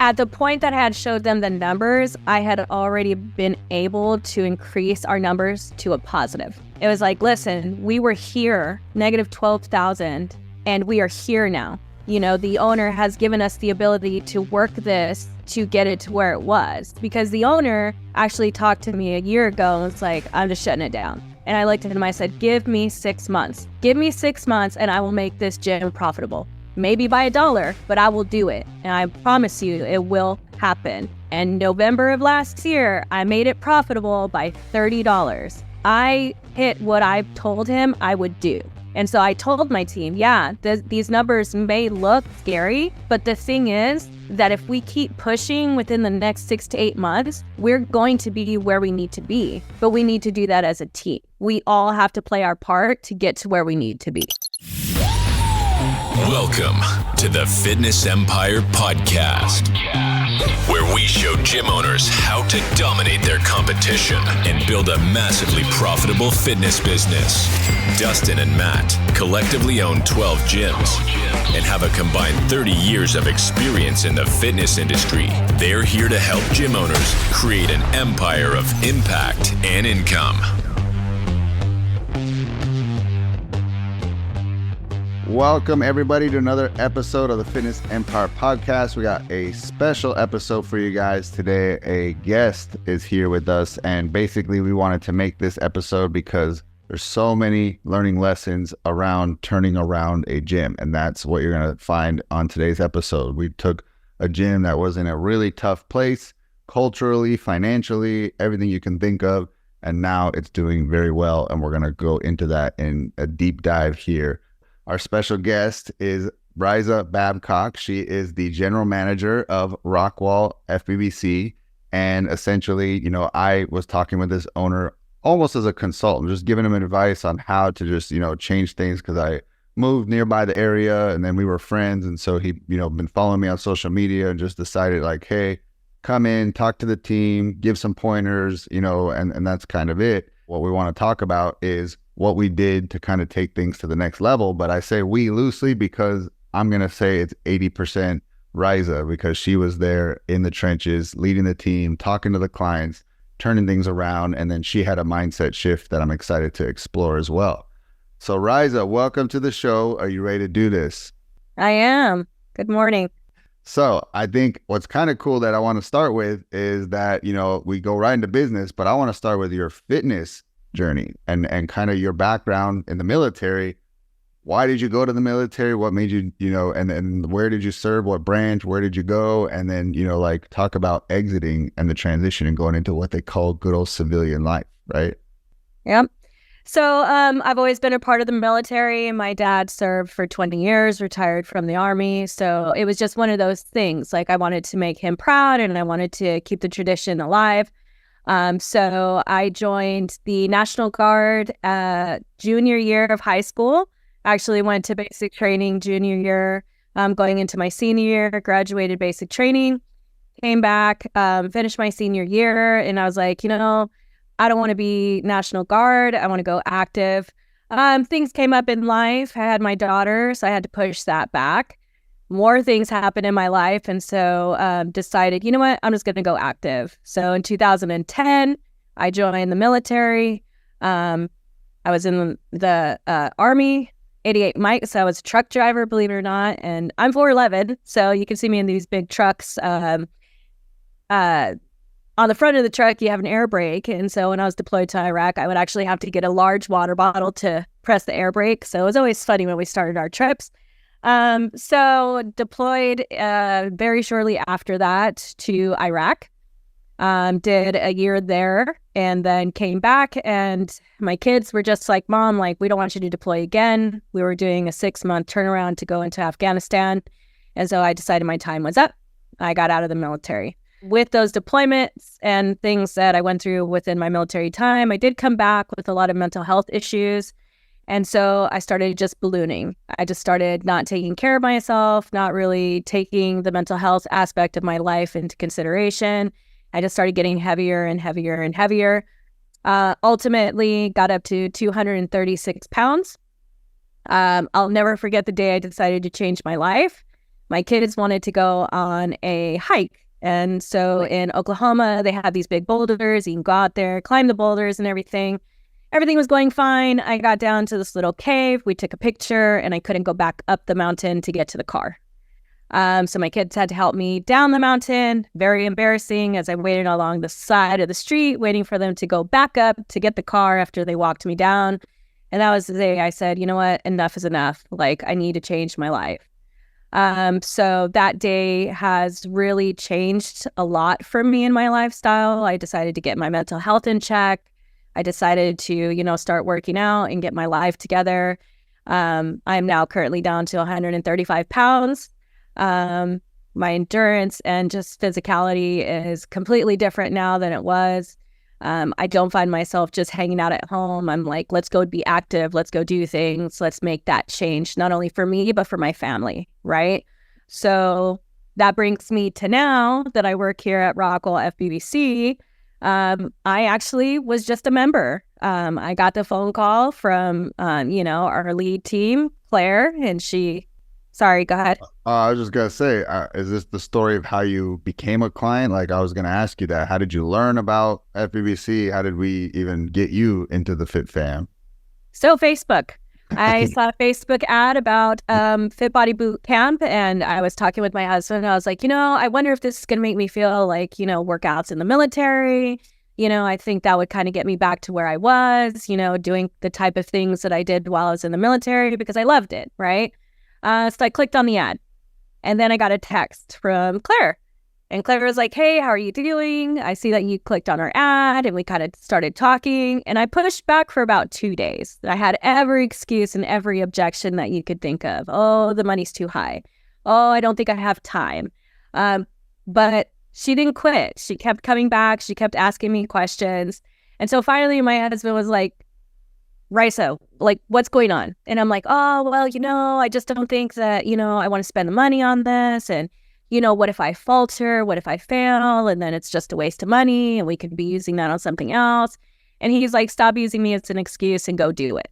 At the point that I had showed them the numbers, I had already been able to increase our numbers to a positive. It was like, listen, we were here, negative 12,000, and we are here now. You know, the owner has given us the ability to work this to get it to where it was. Because the owner actually talked to me a year ago and was like, I'm just shutting it down. And I looked at him, I said, give me 6 months. Give me 6 months and I will make this gym profitable. Maybe by $1, but I will do it. And I promise you it will happen. And November of last year, I made it profitable by $30. I hit what I told him I would do. And so I told my team, yeah, these numbers may look scary, but the thing is that if we keep pushing within the next 6 to 8 months, we're going to be where we need to be. But we need to do that as a team. We all have to play our part to get to where we need to be. Welcome to the Fitness Empire Podcast, where we show gym owners how to dominate their competition and build a massively profitable fitness business. Dustin and Matt collectively own 12 gyms and have a combined 30 years of experience in the fitness industry. They're here to help gym owners create an empire of impact and income. Welcome everybody to another episode of the Fitness Empire Podcast. We got a special episode for you guys today. A guest is here with us, and basically we wanted to make this episode because there's so many learning lessons around turning around a gym, and that's what you're going to find on today's episode. We took a gym that was in a really tough place, culturally, financially, everything you can think of, and now it's doing very well, and we're going to go into that in a deep dive here. Our special guest is Raisa Babcock. She is the general manager of Rockwall FBBC. And essentially, you know, I was talking with this owner almost as a consultant, just giving him advice on how to just, you know, change things because I moved nearby the area and then we were friends. And so he, you know, been following me on social media and just decided like, hey, come in, talk to the team, give some pointers, you know, and that's kind of it. What we want to talk about is what we did to kind of take things to the next level. But I say we loosely because I'm going to say it's 80% Raisa, because she was there in the trenches, leading the team, talking to the clients, turning things around. And then she had a mindset shift that I'm excited to explore as well. So Raisa, welcome to the show. Are you ready to do this? I am. Good morning. So I think what's kind of cool that I want to start with is that, you know, we go right into business, but I want to start with your fitness journey and kind of your background in the military. Why did you go to the military? What made you, you know, and where did you serve? What branch? Where did you go? And then, you know, like talk about exiting and the transition and going into what they call good old civilian life, right? Yep. So I've always been a part of the military. My dad served for 20 years, retired from the Army. So it was just one of those things. Like I wanted to make him proud and I wanted to keep the tradition alive. So I joined the National Guard junior year of high school. Actually went to basic training junior year, going into my senior year, graduated basic training, came back, finished my senior year. And I was like, you know, I don't want to be National Guard. I want to go active. Things came up in life. I had my daughter, so I had to push that back. More things happened in my life. And so decided, you know what, I'm just going to go active. So in 2010, I joined the military. I was in the Army, 88 Mike. So I was a truck driver, believe it or not. And I'm 4'11", so you can see me in these big trucks. On the front of the truck, you have an air brake. And so when I was deployed to Iraq, I would actually have to get a large water bottle to press the air brake. So it was always funny when we started our trips. So deployed very shortly after that to Iraq, did a year there and then came back, and my kids were just like, Mom, like, we don't want you to deploy again. We were doing a 6-month turnaround to go into Afghanistan. And so I decided my time was up. I got out of the military. With those deployments and things that I went through within my military time, I did come back with a lot of mental health issues. And so I started just ballooning. I just started not taking care of myself, not really taking the mental health aspect of my life into consideration. I just started getting heavier and heavier and heavier. Ultimately got up to 236 pounds. I'll never forget the day I decided to change my life. my kids wanted to go on a hike. And so in Oklahoma, they have these big boulders. You can go out there, climb the boulders and everything. Everything was going fine. I got down to this little cave. We took a picture and I couldn't go back up the mountain to get to the car. So my kids had to help me down the mountain. Very embarrassing as I waited along the side of the street, waiting for them to go back up to get the car after they walked me down. And that was the day I said, you know what, enough is enough. Like, I need to change my life. So that day has really changed a lot for me in my lifestyle. I decided to get my mental health in check. I decided to, start working out and get my life together. I'm now currently down to 135 pounds. My endurance and just physicality is completely different now than it was. I don't find myself just hanging out at home. I'm like, let's go be active. Let's go do things. Let's make that change, not only for me, but for my family, right? So that brings me to now that I work here at Rockwell FBBC. I actually was just a member. I got the phone call from, our lead team, Claire, and sorry, go ahead. I was just going to say, is this the story of how you became a client? Like, I was going to ask you that. How did you learn about FBBC? How did we even get you into the Fit Fam? So Facebook. I saw a Facebook ad about Fit Body Boot Camp, and I was talking with my husband. I was like, I wonder if this is going to make me feel like, workouts in the military. I think that would kind of get me back to where I was, doing the type of things that I did while I was in the military because I loved it, right? So I clicked on the ad, and then I got a text from Claire. And Claire was like, hey, how are you doing? I see that you clicked on our ad, and we kind of started talking. And I pushed back for about 2 days. I had every excuse and every objection that you could think of. Oh, the money's too high. Oh, I don't think I have time. But she didn't quit. She kept coming back. She kept asking me questions. And so finally, my husband was like, Raisa, like, what's going on? And I'm like, oh, well, I just don't think that, I want to spend the money on this. And what if I falter? What if I fail? And then it's just a waste of money and we could be using that on something else. And he's like, stop using me as an excuse and go do it.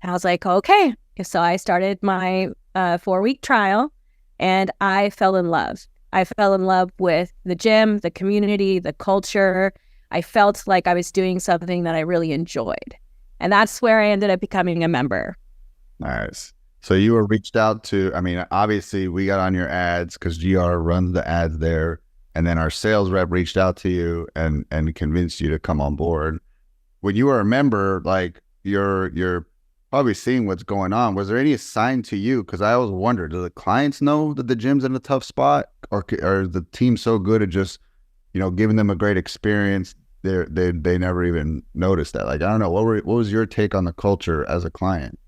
And I was like, okay. So I started my 4-week trial and I fell in love. I fell in love with the gym, the community, the culture. I felt like I was doing something that I really enjoyed. And that's where I ended up becoming a member. Nice. So you were reached out to, obviously we got on your ads because GR runs the ads there. And then our sales rep reached out to you and convinced you to come on board. When you were a member, like you're probably seeing what's going on. Was there any sign to you? Because I always wonder, do the clients know that the gym's in a tough spot, or are the team so good at just, giving them a great experience? They never even noticed that. Like, I don't know. What was your take on the culture as a client?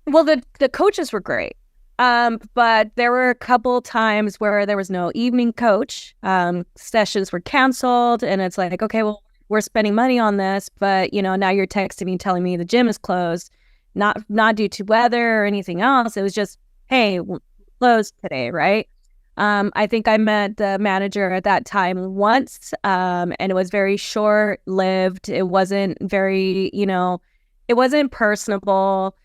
Well, the coaches were great. But there were a couple times where there was no evening coach. Sessions were canceled, and it's like, okay, well, we're spending money on this, but now you're texting me telling me the gym is closed, not due to weather or anything else. It was just, hey, closed today, right? I think I met the manager at that time once, and it was very short-lived. It wasn't very, it wasn't personable.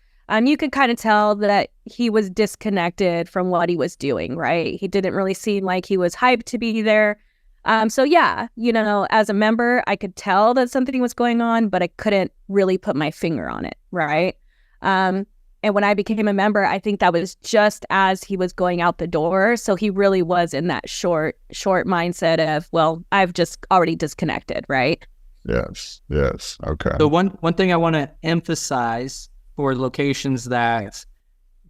You could kind of tell that he was disconnected from what he was doing, right? He didn't really seem like he was hyped to be there. So yeah, as a member, I could tell that something was going on, but I couldn't really put my finger on it, right? And when I became a member, I think that was just as he was going out the door. So he really was in that short mindset of, well, I've just already disconnected, right? Yes. Okay. So one thing I want to emphasize for locations that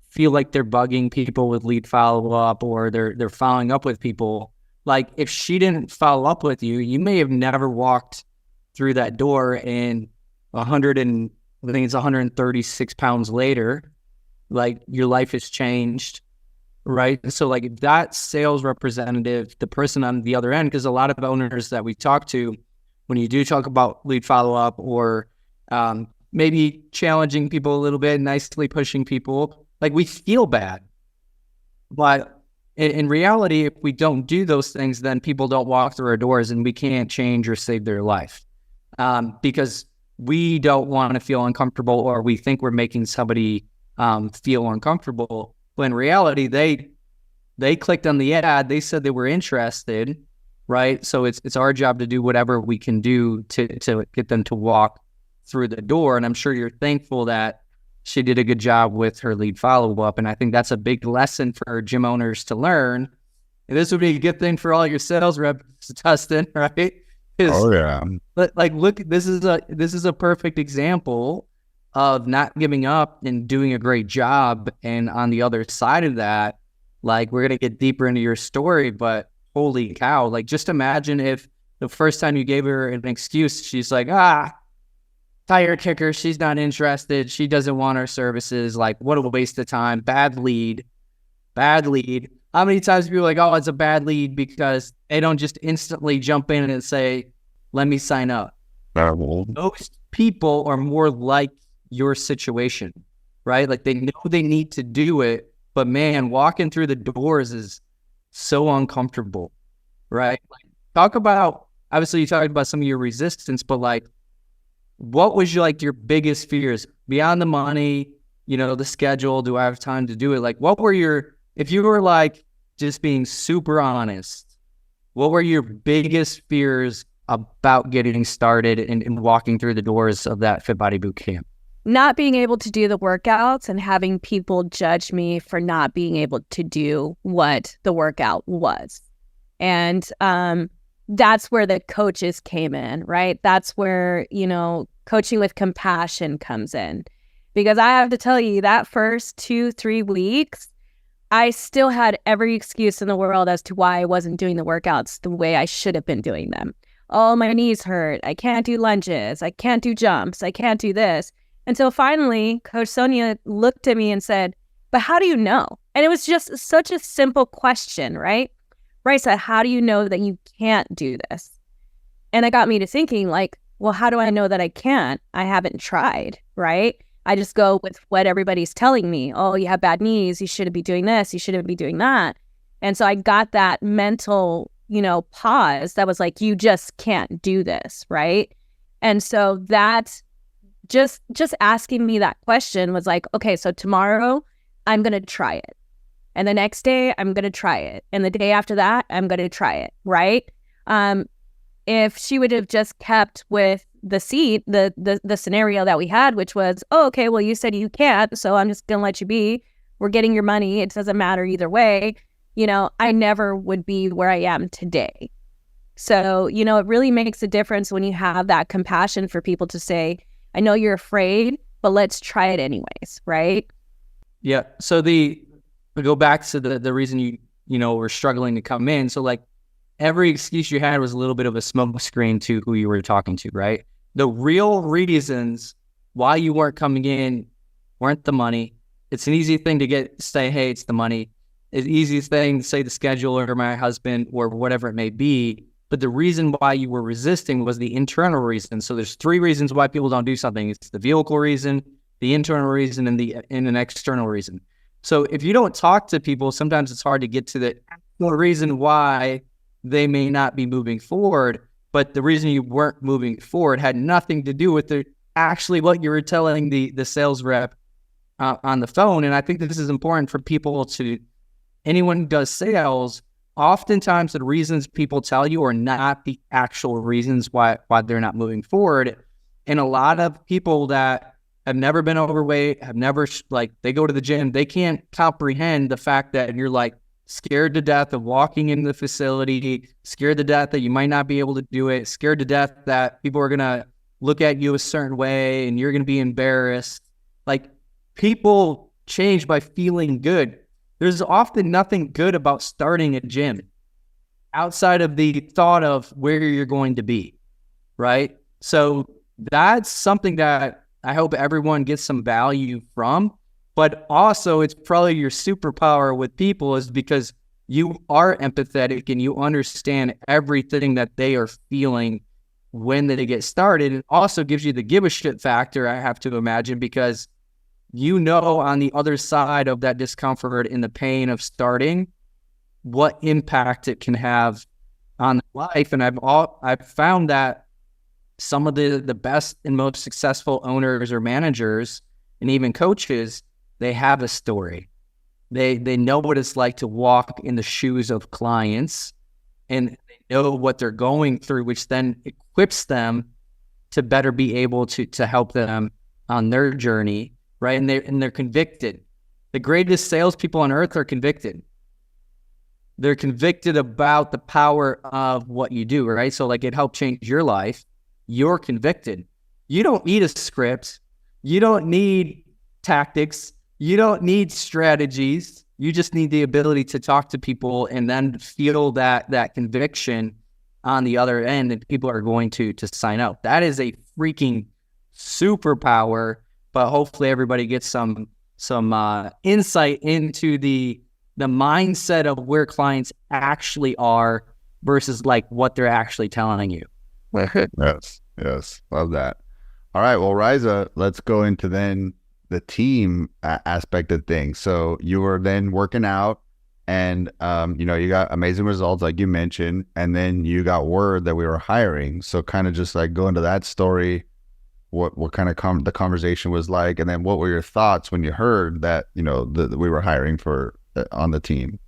feel like they're bugging people with lead follow-up, or they're following up with people, like, if she didn't follow up with you, you may have never walked through that door, and I think it's 136 pounds later, like, your life has changed, right? So like, that sales representative, the person on the other end, because a lot of owners that we talk to, when you do talk about lead follow-up, or maybe challenging people a little bit, nicely pushing people, like, we feel bad. But in reality, if we don't do those things, then people don't walk through our doors, and we can't change or save their life, because we don't want to feel uncomfortable, or we think we're making somebody feel uncomfortable, when in reality, they they clicked on the ad, they said they were interested, right? So it's our job to do whatever we can do to get them to walk through the door. And I'm sure you're thankful that she did a good job with her lead follow-up. And I think that's a big lesson for gym owners to learn. And this would be a good thing for all your sales reps, Dustin, right? Oh yeah. But like, look, this is a perfect example of not giving up and doing a great job. And on the other side of that, like, we're gonna get deeper into your story, but holy cow! Like, just imagine if the first time you gave her an excuse, she's like, tire kicker, she's not interested, she doesn't want our services. Like, what a waste of time. Bad lead. How many times people are like, oh, it's a bad lead because they don't just instantly jump in and say, let me sign up. Most people are more like your situation, right? Like, they know they need to do it, but man, walking through the doors is so uncomfortable, right? Like, talk about, obviously you talked about some of your resistance, but like, what was your biggest fears beyond the money, the schedule? Do I have time to do it? Like, what were if you were like just being super honest, what were your biggest fears about getting started and walking through the doors of that Fit Body Boot Camp? Not being able to do the workouts and having people judge me for not being able to do what the workout was. And that's where the coaches came in, right? That's where, coaching with compassion comes in. Because I have to tell you, that first 2-3 weeks, I still had every excuse in the world as to why I wasn't doing the workouts the way I should have been doing them. Oh, my knees hurt. I can't do lunges. I can't do jumps. I can't do this. Until finally, Coach Sonia looked at me and said, but how do you know? And it was just such a simple question, right? Raisa, how do you know that you can't do this? And it got me to thinking, like, well, how do I know that I can't? I haven't tried, right? I just go with what everybody's telling me. Oh, you have bad knees. You shouldn't be doing this. You shouldn't be doing that. And so I got that mental, pause that was like, you just can't do this, right? And so that just asking me that question was like, okay, so tomorrow I'm going to try it. And the next day I'm going to try it. And the day after that, I'm going to try it, right? If she would have just kept with the scenario that we had, which was, oh, okay, well, you said you can't, so I'm just going to let you be. We're getting your money. It doesn't matter either way. I never would be where I am today. So, it really makes a difference when you have that compassion for people to say, I know you're afraid, but let's try it anyways, right? Yeah. So we go back to the reason you were struggling to come in. So like, every excuse you had was a little bit of a smoke screen to who you were talking to, right? The real reasons why you weren't coming in weren't the money. It's an easy thing to say, hey, it's the money. It's the easiest thing to say the schedule or my husband or whatever it may be. But the reason why you were resisting was the internal reason. So there's 3 reasons why people don't do something. It's the vehicle reason, the internal reason, and an external reason. So if you don't talk to people, sometimes it's hard to get to the actual reason why they may not be moving forward. But the reason you weren't moving forward had nothing to do with actually what you were telling the sales rep on the phone. And I think that this is important for people anyone who does sales. Oftentimes the reasons people tell you are not the actual reasons why they're not moving forward. And a lot of people that have never been overweight, have never, they go to the gym, they can't comprehend the fact that you're like scared to death of walking in the facility, scared to death that you might not be able to do it, scared to death that people are going to look at you a certain way and you're going to be embarrassed. Like, people change by feeling good. There's often nothing good about starting a gym outside of the thought of where you're going to be, right? So that's something that I hope everyone gets some value from. But also, it's probably your superpower with people is because you are empathetic and you understand everything that they are feeling when they get started. It also gives you the give a shit factor, I have to imagine, because on the other side of that discomfort and the pain of starting, what impact it can have on life. And I've found that some of the best and most successful owners or managers and even coaches, they have a story. They know what it's like to walk in the shoes of clients, and they know what they're going through, which then equips them to better be able to help them on their journey, right? And they're convicted. The greatest salespeople on earth are convicted. They're convicted about the power of what you do, right? So like it helped change your life. You're convicted. You don't need a script. You don't need tactics. You don't need strategies. You just need the ability to talk to people and then feel that conviction on the other end, and people are going to sign up. That is a freaking superpower, but hopefully everybody gets some insight into the mindset of where clients actually are versus like what they're actually telling you. Yes. Love that. All right. Well, Raisa, let's go into then the team aspect of things. So you were then working out and, you got amazing results, like you mentioned, and then you got word that we were hiring. So kind of just like go into that story, what kind of the conversation was like, and then what were your thoughts when you heard that, that we were hiring for on the team?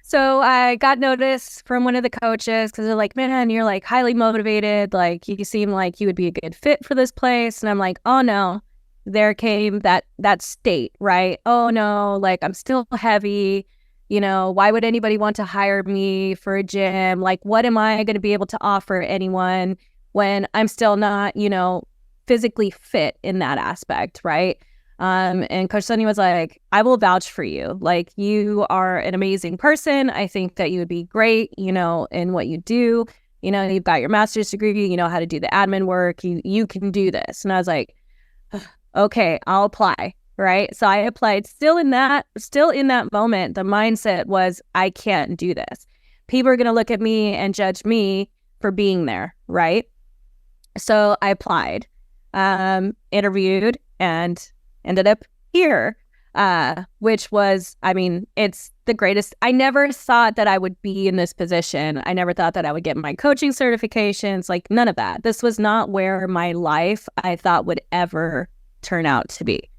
So I got notice from one of the coaches because they're like, man, you're like highly motivated. Like you seem like you would be a good fit for this place. And I'm like, oh no, there came that state, right? Oh no, like I'm still heavy. Why would anybody want to hire me for a gym? Like, what am I going to be able to offer anyone when I'm still not, physically fit in that aspect, right? And Coach Sonny was like, I will vouch for you. Like, you are an amazing person. I think that you would be great, in what you do. You've got your master's degree, you know how to do the admin work. You can do this. And I was like, okay, I'll apply. Right. So I applied. Still in that moment, the mindset was, I can't do this. People are going to look at me and judge me for being there. Right. So I applied, interviewed, and ended up here, which was, it's the greatest. I never thought that I would be in this position. I never thought that I would get my coaching certifications, like none of that. This was not where my life I thought would ever turn out to be.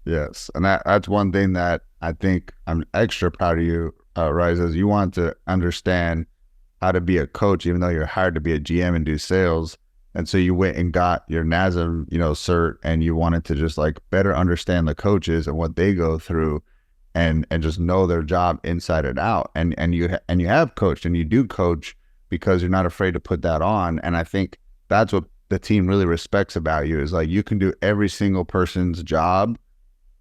Yes. And that's one thing that I think I'm extra proud of you, Raisa, is you want to understand how to be a coach, even though you're hired to be a GM and do sales. And so you went and got your NASM, cert, and you wanted to just like better understand the coaches and what they go through and just know their job inside and out. And you have coached, and you do coach because you're not afraid to put that on. And I think that's what the team really respects about you, is like you can do every single person's job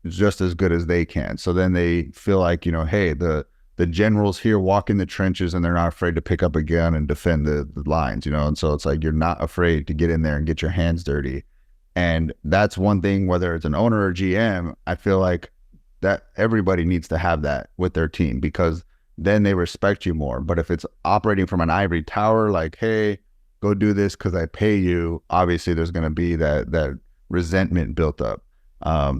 just as good as they can. So then they feel like, hey, the generals here walk in the trenches and they're not afraid to pick up a gun and defend the lines, and so it's like you're not afraid to get in there and get your hands dirty. And that's one thing, whether it's an owner or GM, I feel like that everybody needs to have that with their team, because then they respect you more. But if it's operating from an ivory tower, like, hey, go do this because I pay you, obviously there's going to be that resentment built up.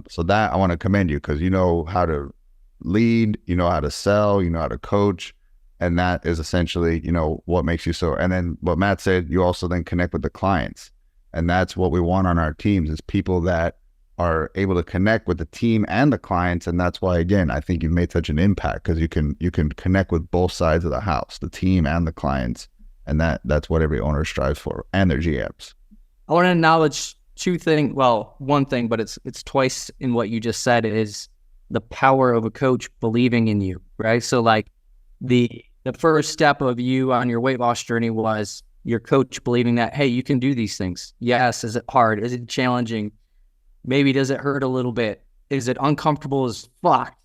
So that I want to commend you, because you know how to lead, you know how to sell, you know how to coach, and that is essentially, what makes you so. And then what Matt said, you also then connect with the clients, and that's what we want on our teams, is people that are able to connect with the team and the clients. And that's why, again, I think you've made such an impact, because you can connect with both sides of the house, the team and the clients, and that's what every owner strives for, and their GMs. I want to acknowledge one thing, but it's twice in what you just said, is the power of a coach believing in you, right? So like the first step of you on your weight loss journey was your coach believing that, hey, you can do these things. Yes. Is it hard? Is it challenging? Maybe does it hurt a little bit? Is it uncomfortable as fuck?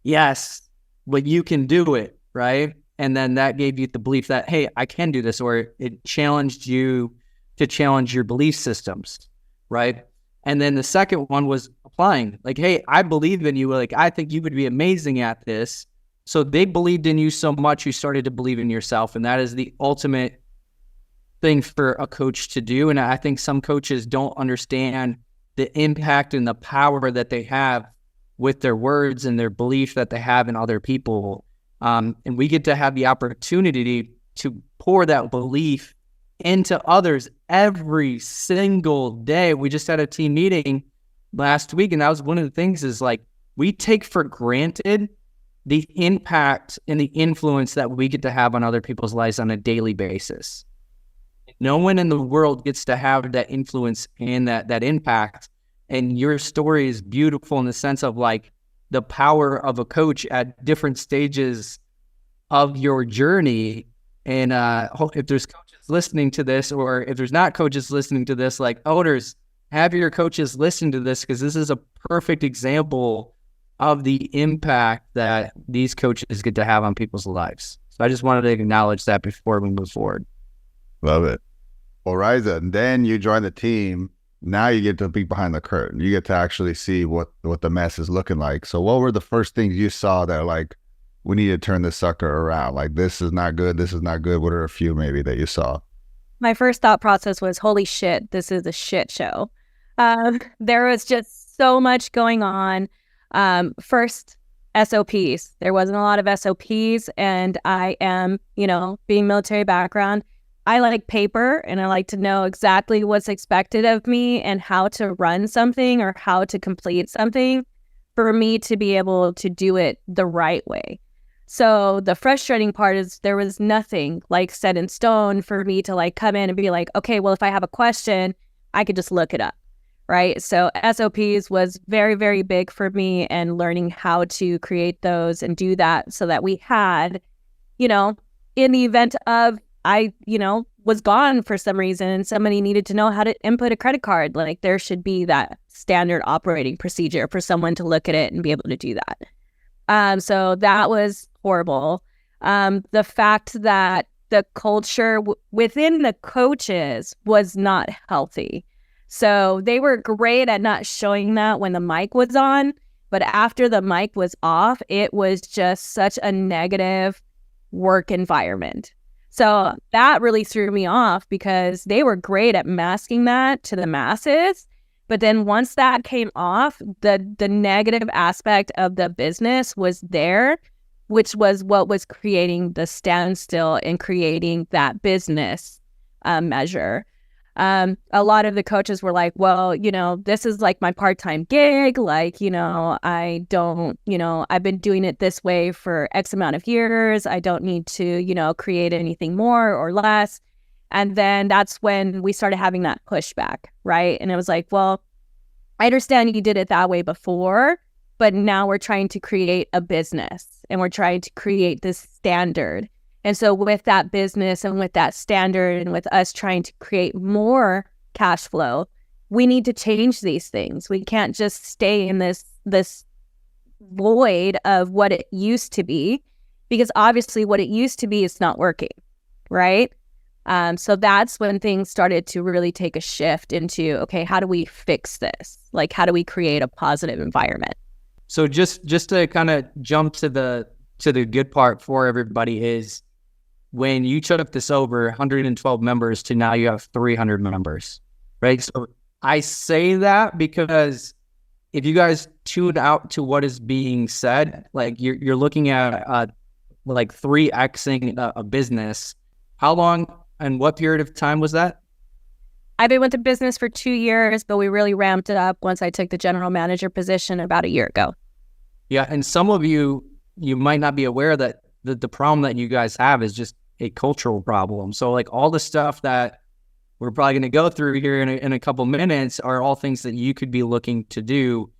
Yes, but you can do it, right? And then that gave you the belief that, hey, I can do this, or it challenged you to challenge your belief systems, right? And then the second one was applying. Like, hey, I believe in you. Like, I think you would be amazing at this. So they believed in you so much, you started to believe in yourself. And that is the ultimate thing for a coach to do. And I think some coaches don't understand the impact and the power that they have with their words and their belief that they have in other people. And we get to have the opportunity to pour that belief into others every single day. We just had a team meeting last week, and that was one of the things, is like, we take for granted the impact and the influence that we get to have on other people's lives on a daily basis. No one in the world gets to have that influence and that impact. And your story is beautiful in the sense of like the power of a coach at different stages of your journey. And if there's coaches listening to this, or if there's not coaches listening to this, like owners, have your coaches listen to this, because this is a perfect example of the impact that these coaches get to have on people's lives. So I just wanted to acknowledge that before we move forward. Love it. Well, Raisa, then you join the team. Now you get to be behind the curtain. You get to actually see what the mess is looking like. So what were the first things you saw that like, we need to turn this sucker around? Like, this is not good. This is not good. What are a few maybe that you saw? My first thought process was, holy shit, this is a shit show. There was just so much going on. First, SOPs. There wasn't a lot of SOPs, and I am, being military background, I like paper, and I like to know exactly what's expected of me and how to run something or how to complete something for me to be able to do it the right way. So the frustrating part is there was nothing like set in stone for me to like come in and be like, okay, well, if I have a question, I could just look it up. Right. So SOPs was very, very big for me, and learning how to create those and do that so that we had, in the event of I, was gone for some reason and somebody needed to know how to input a credit card, like there should be that standard operating procedure for someone to look at it and be able to do that. So that was horrible. The fact that the culture within the coaches was not healthy. So they were great at not showing that when the mic was on, but after the mic was off, it was just such a negative work environment. So that really threw me off, because they were great at masking that to the masses. But then once that came off, the negative aspect of the business was there, which was what was creating the standstill and creating that business measure. A lot of the coaches were like, well, this is like my part-time gig. Like, I don't, I've been doing it this way for X amount of years. I don't need to, create anything more or less. And then that's when we started having that pushback, right? And it was like, well, I understand you did it that way before, but now we're trying to create a business and we're trying to create this standard. And so with that business and with that standard and with us trying to create more cash flow, we need to change these things. We can't just stay in this void of what it used to be, because obviously what it used to be is not working, right? So that's when things started to really take a shift into, okay, how do we fix this? Like, how do we create a positive environment? So just to kind of jump to the good part for everybody is, when you took this over 112 members to now you have 300 members, right? So I say that because if you guys tune out to what is being said, like you're looking at like 3xing a business. How long and what period of time was that? I've been with the business for 2 years, but we really ramped it up once I took the general manager position about a year ago. Yeah, and some of you might not be aware that the problem that you guys have is just a cultural problem. So like all the stuff that we're probably going to go through here in a couple minutes are all things that you could be looking to do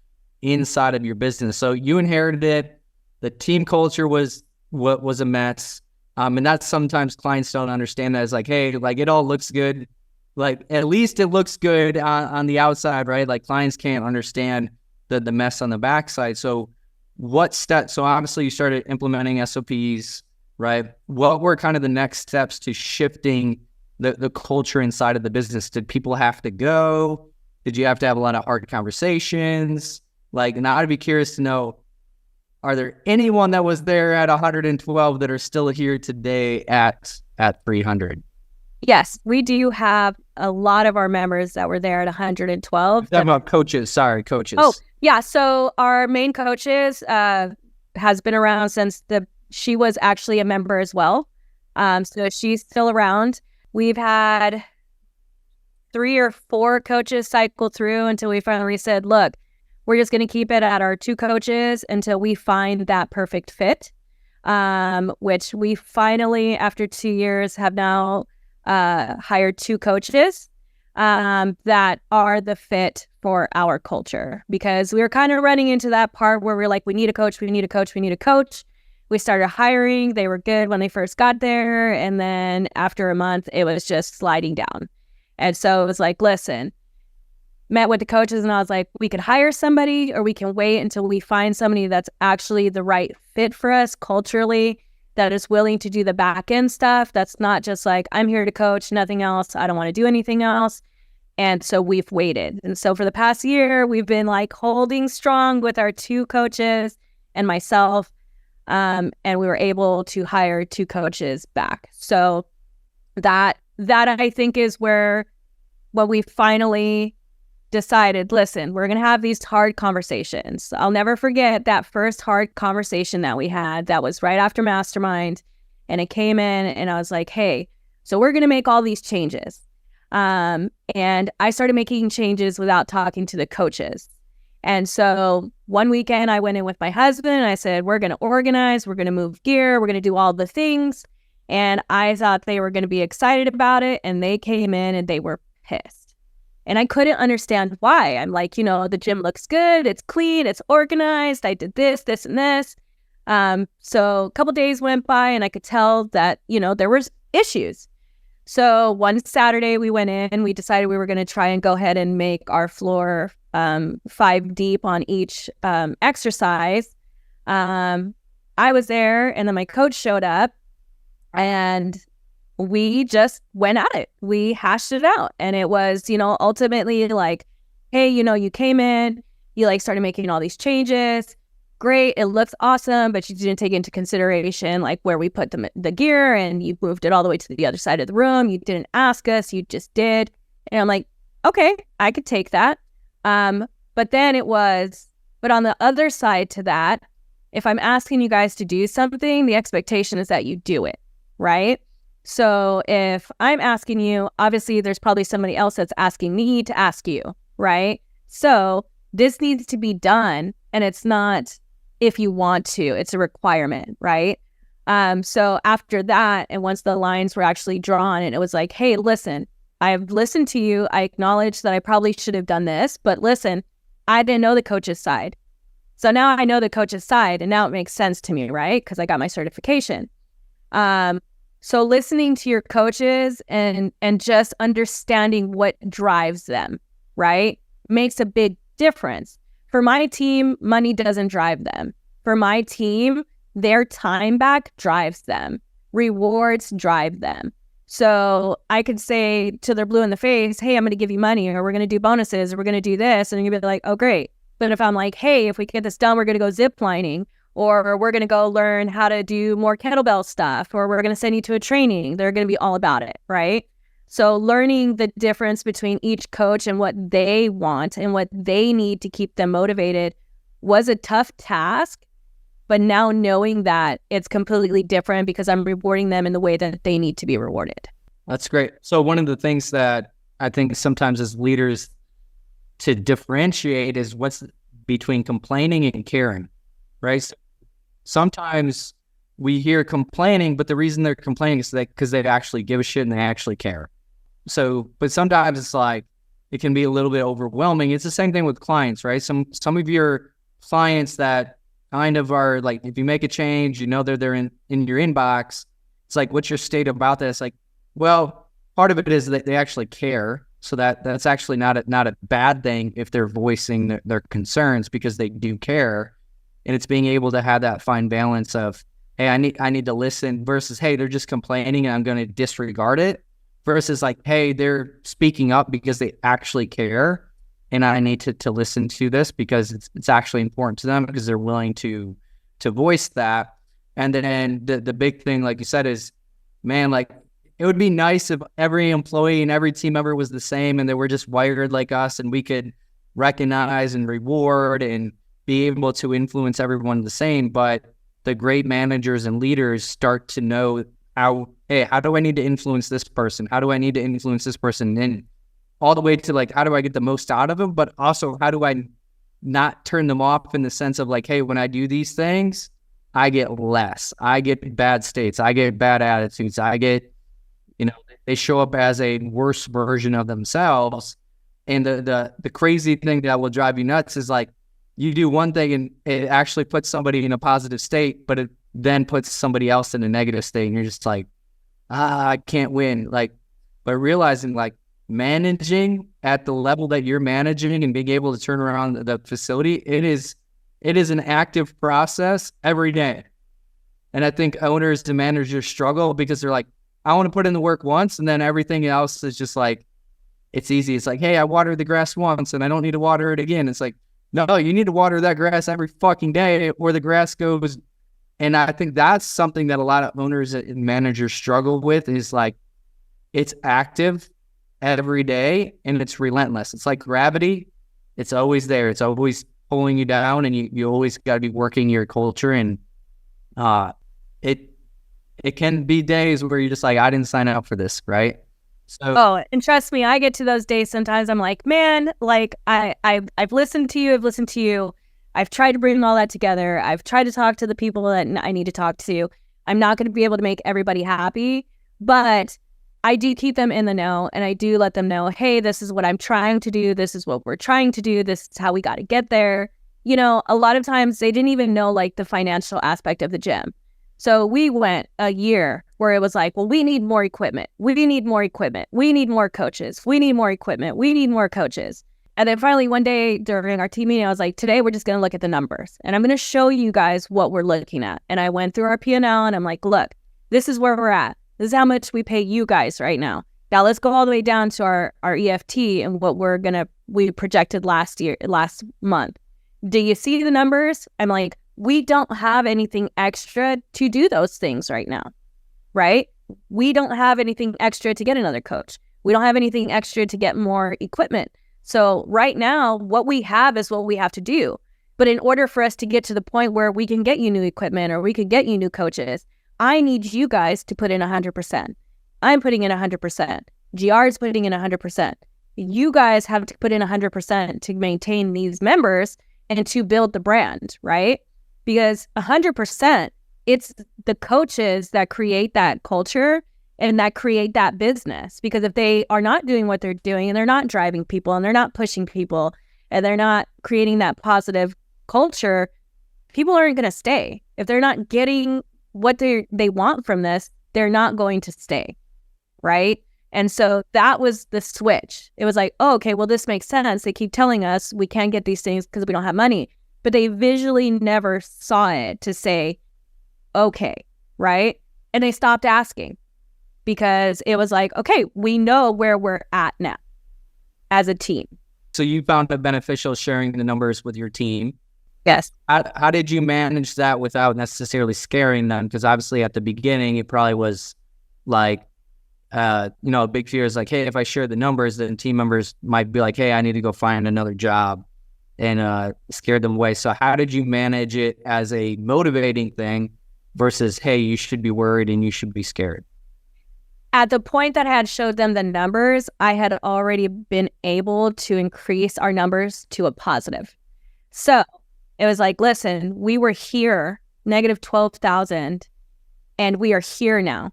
inside of your business. So you inherited it. The team culture was a mess. And that's sometimes clients don't understand that. It's like, hey, like it all looks good. Like at least it looks good on the outside, right? Like clients can't understand the mess on the backside. So what steps? So obviously you started implementing SOPs, right? What were kind of the next steps to shifting the culture inside of the business? Did people have to go? Did you have to have a lot of hard conversations? Like, now I'd be curious to know, are there anyone that was there at 112 that are still here today at 300? Yes, we do have a lot of our members that were there at 112. Talking about coaches. Sorry, coaches. Oh, yeah. So our main coaches has been around since she was actually a member as well. So she's still around. We've had 3 or 4 coaches cycle through until we finally said, look, we're just going to keep it at our 2 coaches until we find that perfect fit, which we finally, after 2 years, have now hired 2 coaches that are the fit for our culture, because we were kind of running into that part where we're like, we need a coach, we need a coach, we need a coach. We started hiring. They were good when they first got there. And then after a month, it was just sliding down. And so it was like, listen, met with the coaches and I was like, we could hire somebody or we can wait until we find somebody that's actually the right fit for us culturally, that is willing to do the back end stuff. That's not just like, I'm here to coach, nothing else. I don't want to do anything else. And so we've waited. And so for the past year, we've been like holding strong with our 2 coaches and myself. And we were able to hire 2 coaches back. So that I think is where we finally decided, listen, we're going to have these hard conversations. I'll never forget that first hard conversation that we had. That was right after Mastermind. And it came in and I was like, hey, so we're going to make all these changes. And I started making changes without talking to the coaches. And so one weekend I went in with my husband and I said, we're going to organize, we're going to move gear, we're going to do all the things. And I thought they were going to be excited about it. And they came in and they were pissed. And I couldn't understand why. I'm like, the gym looks good. It's clean. It's organized. I did this, this, and this. So a couple days went by and I could tell that, there was issues. So one Saturday we went in and we decided we were going to try and go ahead and make our floor 5 deep on each exercise. I was there and then my coach showed up and we just went at it. We hashed it out. And it was, ultimately like, hey, you came in, you started making all these changes. Great. It looks awesome, but you didn't take into consideration where we put the gear, and you moved it all the way to the other side of the room. You didn't ask us, you just did. And I'm like, okay, I could take that. But then but on the other side to that, if I'm asking you guys to do something, the expectation is that you do it, right? So if I'm asking you, obviously there's probably somebody else that's asking me to ask you, right? So this needs to be done, and it's not if you want to, it's a requirement, right? So after that, and once the lines were actually drawn, and it was like, hey, listen, I've listened to you. I acknowledge that I probably should have done this, but listen, I didn't know the coach's side. So now I know the coach's side, and now it makes sense to me, right? Because I got my certification. So listening to your coaches and just understanding what drives them, right, makes a big difference. For my team, money doesn't drive them. For my team, their time back drives them. Rewards drive them. So I could say to their blue in the face, hey, I'm going to give you money, or we're going to do bonuses, or we're going to do this. And you'll be like, oh, great. But if I'm like, hey, if we get this done, we're going to go zip lining, or we're going to go learn how to do more kettlebell stuff, or we're going to send you to a training, they're going to be all about it, right? So learning the difference between each coach and what they want and what they need to keep them motivated was a tough task. But now knowing that it's completely different because I'm rewarding them in the way that they need to be rewarded. That's great. So one of the things that I think sometimes as leaders to differentiate is what's between complaining and caring, right? So sometimes we hear complaining, but the reason they're complaining is because they actually give a shit and they actually care. So, but sometimes it's like, it can be a little bit overwhelming. It's the same thing with clients, right? Some of your clients that kind of are like, if you make a change, they're in your inbox. It's like, what's your state about this? Like, well, part of it is that they actually care. So that's actually not a bad thing if they're voicing their concerns, because they do care. And it's being able to have that fine balance of, hey, I need to listen, versus, hey, they're just complaining and I'm going to disregard it, versus like, hey, they're speaking up because they actually care. And I need to listen to this because it's actually important to them, because they're willing to voice that. And then the big thing, like you said, is, man, like, it would be nice if every employee and every team member was the same and they were just wired like us, and we could recognize and reward and be able to influence everyone the same. But the great managers and leaders start to know how do I need to influence this person? How do I need to influence this person? And all the way to like, how do I get the most out of them? But also, how do I not turn them off in the sense of like, hey, when I do these things, I get less. I get bad states. I get bad attitudes. I get, they show up as a worse version of themselves. And the crazy thing that will drive you nuts is like, you do one thing and it actually puts somebody in a positive state, but it then puts somebody else in a negative state. And you're just like, I can't win. Like, but realizing like managing at the level that you're managing and being able to turn around the facility, it is an active process every day. And I think owners and managers struggle because they're like, I want to put in the work once, and then everything else is just like, it's easy. It's like, hey, I watered the grass once and I don't need to water it again. It's like, no, you need to water that grass every fucking day or the grass goes. And I think that's something that a lot of owners and managers struggle with is like, it's active every day and it's relentless. It's like gravity. It's always there. It's always pulling you down, and you always got to be working your culture. And it can be days where you're just like, I didn't sign up for this, right? So, and trust me, I get to those days sometimes. I'm like, man, like I've listened to you. I've tried to bring all that together. I've tried to talk to the people that I need to talk to. I'm not going to be able to make everybody happy, but I do keep them in the know, and I do let them know, hey, this is what I'm trying to do. This is what we're trying to do. This is how we got to get there. A lot of times they didn't even know like the financial aspect of the gym. So we went a year where it was like, well, we need more equipment. We need more equipment. We need more coaches. We need more equipment. We need more coaches. And then finally one day during our team meeting, I was like, today we're just going to look at the numbers and I'm going to show you guys what we're looking at. And I went through our P&L and I'm like, look, this is where we're at. This is how much we pay you guys right now. Now let's go all the way down to our EFT and what we projected last month. Do you see the numbers? I'm like, we don't have anything extra to do those things right now, right? We don't have anything extra to get another coach. We don't have anything extra to get more equipment. So right now, what we have is what we have to do. But in order for us to get to the point where we can get you new equipment or we can get you new coaches, I need you guys to put in 100%. I'm putting in 100%. GR is putting in 100%. You guys have to put in 100% to maintain these members and to build the brand, right? Because 100%, it's the coaches that create that culture and that create that business. Because if they are not doing what they're doing and they're not driving people and they're not pushing people and they're not creating that positive culture, people aren't going to stay. If they're not getting what they want from this, they're not going to stay, right? And so that was the switch. It was like, oh, okay, well, this makes sense. They keep telling us we can't get these things because we don't have money. But they visually never saw it to say, okay, right? And they stopped asking because it was like, okay, we know where we're at now as a team. So you found it beneficial sharing the numbers with your team. Yes. How did you manage that without necessarily scaring them? Because obviously at the beginning, it probably was like, a big fear is like, hey, if I share the numbers, then team members might be like, hey, I need to go find another job, and scared them away. So how did you manage it as a motivating thing versus, hey, you should be worried and you should be scared? At the point that I had showed them the numbers, I had already been able to increase our numbers to a positive. So it was like, listen, we were here, negative 12,000, and we are here now.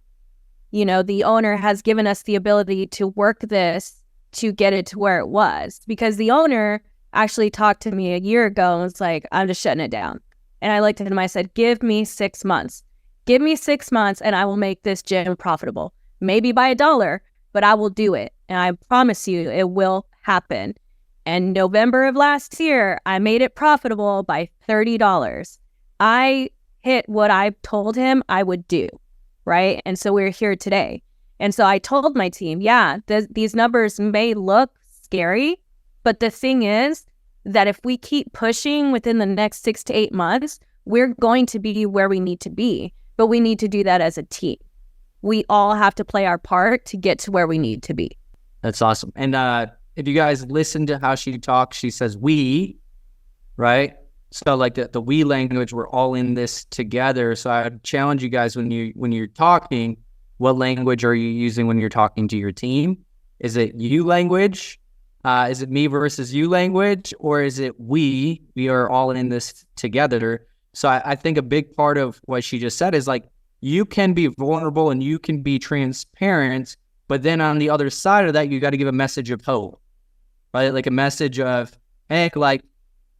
The owner has given us the ability to work this to get it to where it was, because the owner actually talked to me a year ago and was like, I'm just shutting it down. And I looked at him, I said, give me 6 months. Give me 6 months and I will make this gym profitable. Maybe by $1, but I will do it. And I promise you it will happen. And November of last year, I made it profitable by $30. I hit what I told him I would do, right? And so we're here today. And so I told my team, yeah, these numbers may look scary, but the thing is that if we keep pushing within the next 6 to 8 months, we're going to be where we need to be. But we need to do that as a team. We all have to play our part to get to where we need to be. That's awesome. And if you guys listen to how she talks, she says we, right? So like the we language, we're all in this together. So I would challenge you guys when you're talking, what language are you using when you're talking to your team? Is it you language? Is it me versus you language, or is it we are all in this together? So I think a big part of what she just said is like, you can be vulnerable and you can be transparent, but then on the other side of that, you got to give a message of hope, right? Like a message of, hey, like,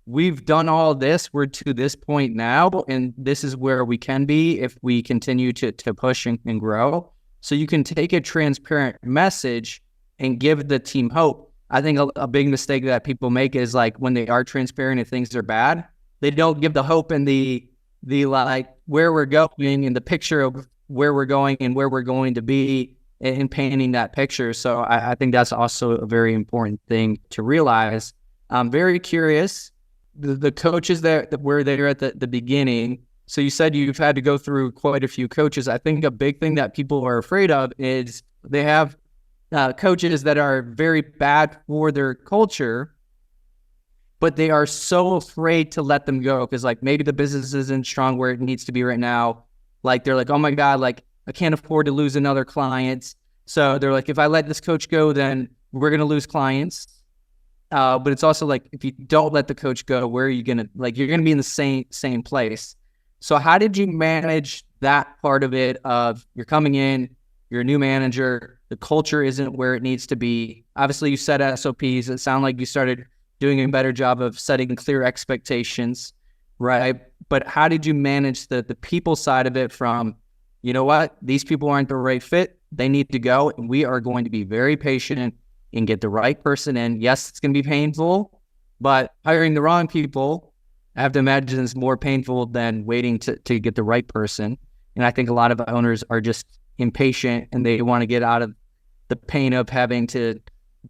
we've done all this, we're to this point now, and this is where we can be if we continue to push and grow. So you can take a transparent message and give the team hope. I think a big mistake that people make is like when they are transparent and things are bad, they don't give the hope and the like where we're going and the picture of where we're going and where we're going to be in painting that picture. So I think that's also a very important thing to realize. I'm very curious. The coaches that were there at the beginning. So you said you've had to go through quite a few coaches. I think a big thing that people are afraid of is they have coaches that are very bad for their culture, but they are so afraid to let them go because like maybe the business isn't strong where it needs to be right now. Like they're like, oh my God, like I can't afford to lose another client. So they're like, if I let this coach go, then we're going to lose clients. But it's also like, if you don't let the coach go, where are you going to, like, you're going to be in the same place. So how did you manage that part of it of you're coming in, you're a new manager, the culture isn't where it needs to be. Obviously you set SOPs. It sounded like you started doing a better job of setting clear expectations, right? But how did you manage the people side of it from, you know what, these people aren't the right fit, they need to go, and we are going to be very patient and get the right person in. Yes, it's going to be painful, but hiring the wrong people, I have to imagine is more painful than waiting to get the right person. And I think a lot of owners are just impatient and they want to get out of the pain of having to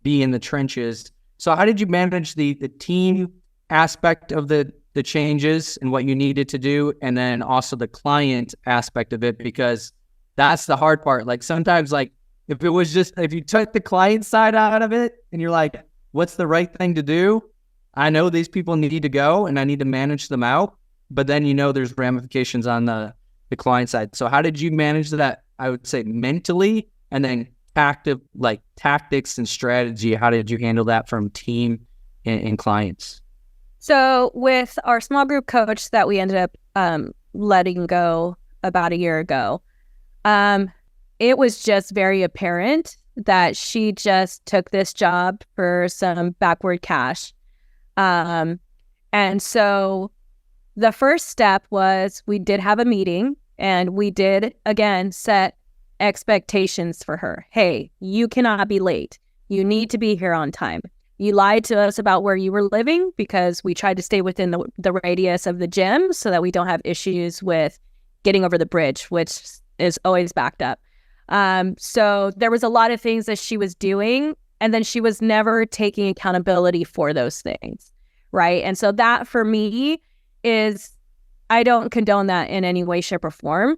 be in the trenches. So how did you manage the team aspect of the changes and what you needed to do, and then also the client aspect of it? Because that's the hard part. Like sometimes, like, if you took the client side out of it and you're like, what's the right thing to do? I know these people need to go and I need to manage them out, but then, you know, there's ramifications on the client side. So how did you manage that? I would say mentally, and then tactics and strategy. How did you handle that from team and clients? So with our small group coach that we ended up letting go about a year ago, it was just very apparent that she just took this job for some backward cash. And so the first step was we did have a meeting and we did, again, set expectations for her. Hey, you cannot be late. You need to be here on time. You lied to us about where you were living because we tried to stay within the radius of the gym so that we don't have issues with getting over the bridge, which is always backed up. So there was a lot of things that she was doing, and then she was never taking accountability for those things, right? And so that for me is, I don't condone that in any way, shape, or form.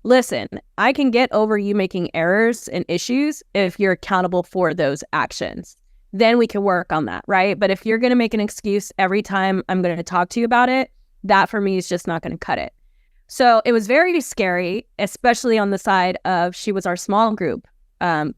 Listen, I can get over you making errors and issues if you're accountable for those actions. Then we can work on that, right? But if you're going to make an excuse every time I'm going to talk to you about it, that for me is just not going to cut it. So it was very scary, especially on the side of she was our small group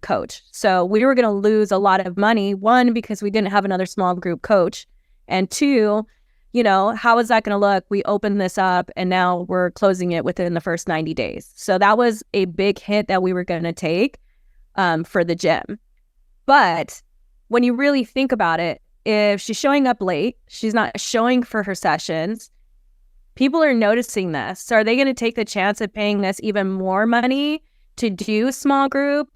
coach. So we were going to lose a lot of money, one, because we didn't have another small group coach, and two, you know, how is that going to look? We opened this up and now we're closing it within the first 90 days. So that was a big hit that we were going to take for the gym. But when you really think about it, if she's showing up late, she's not showing for her sessions, people are noticing this. So are they going to take the chance of paying us even more money to do small group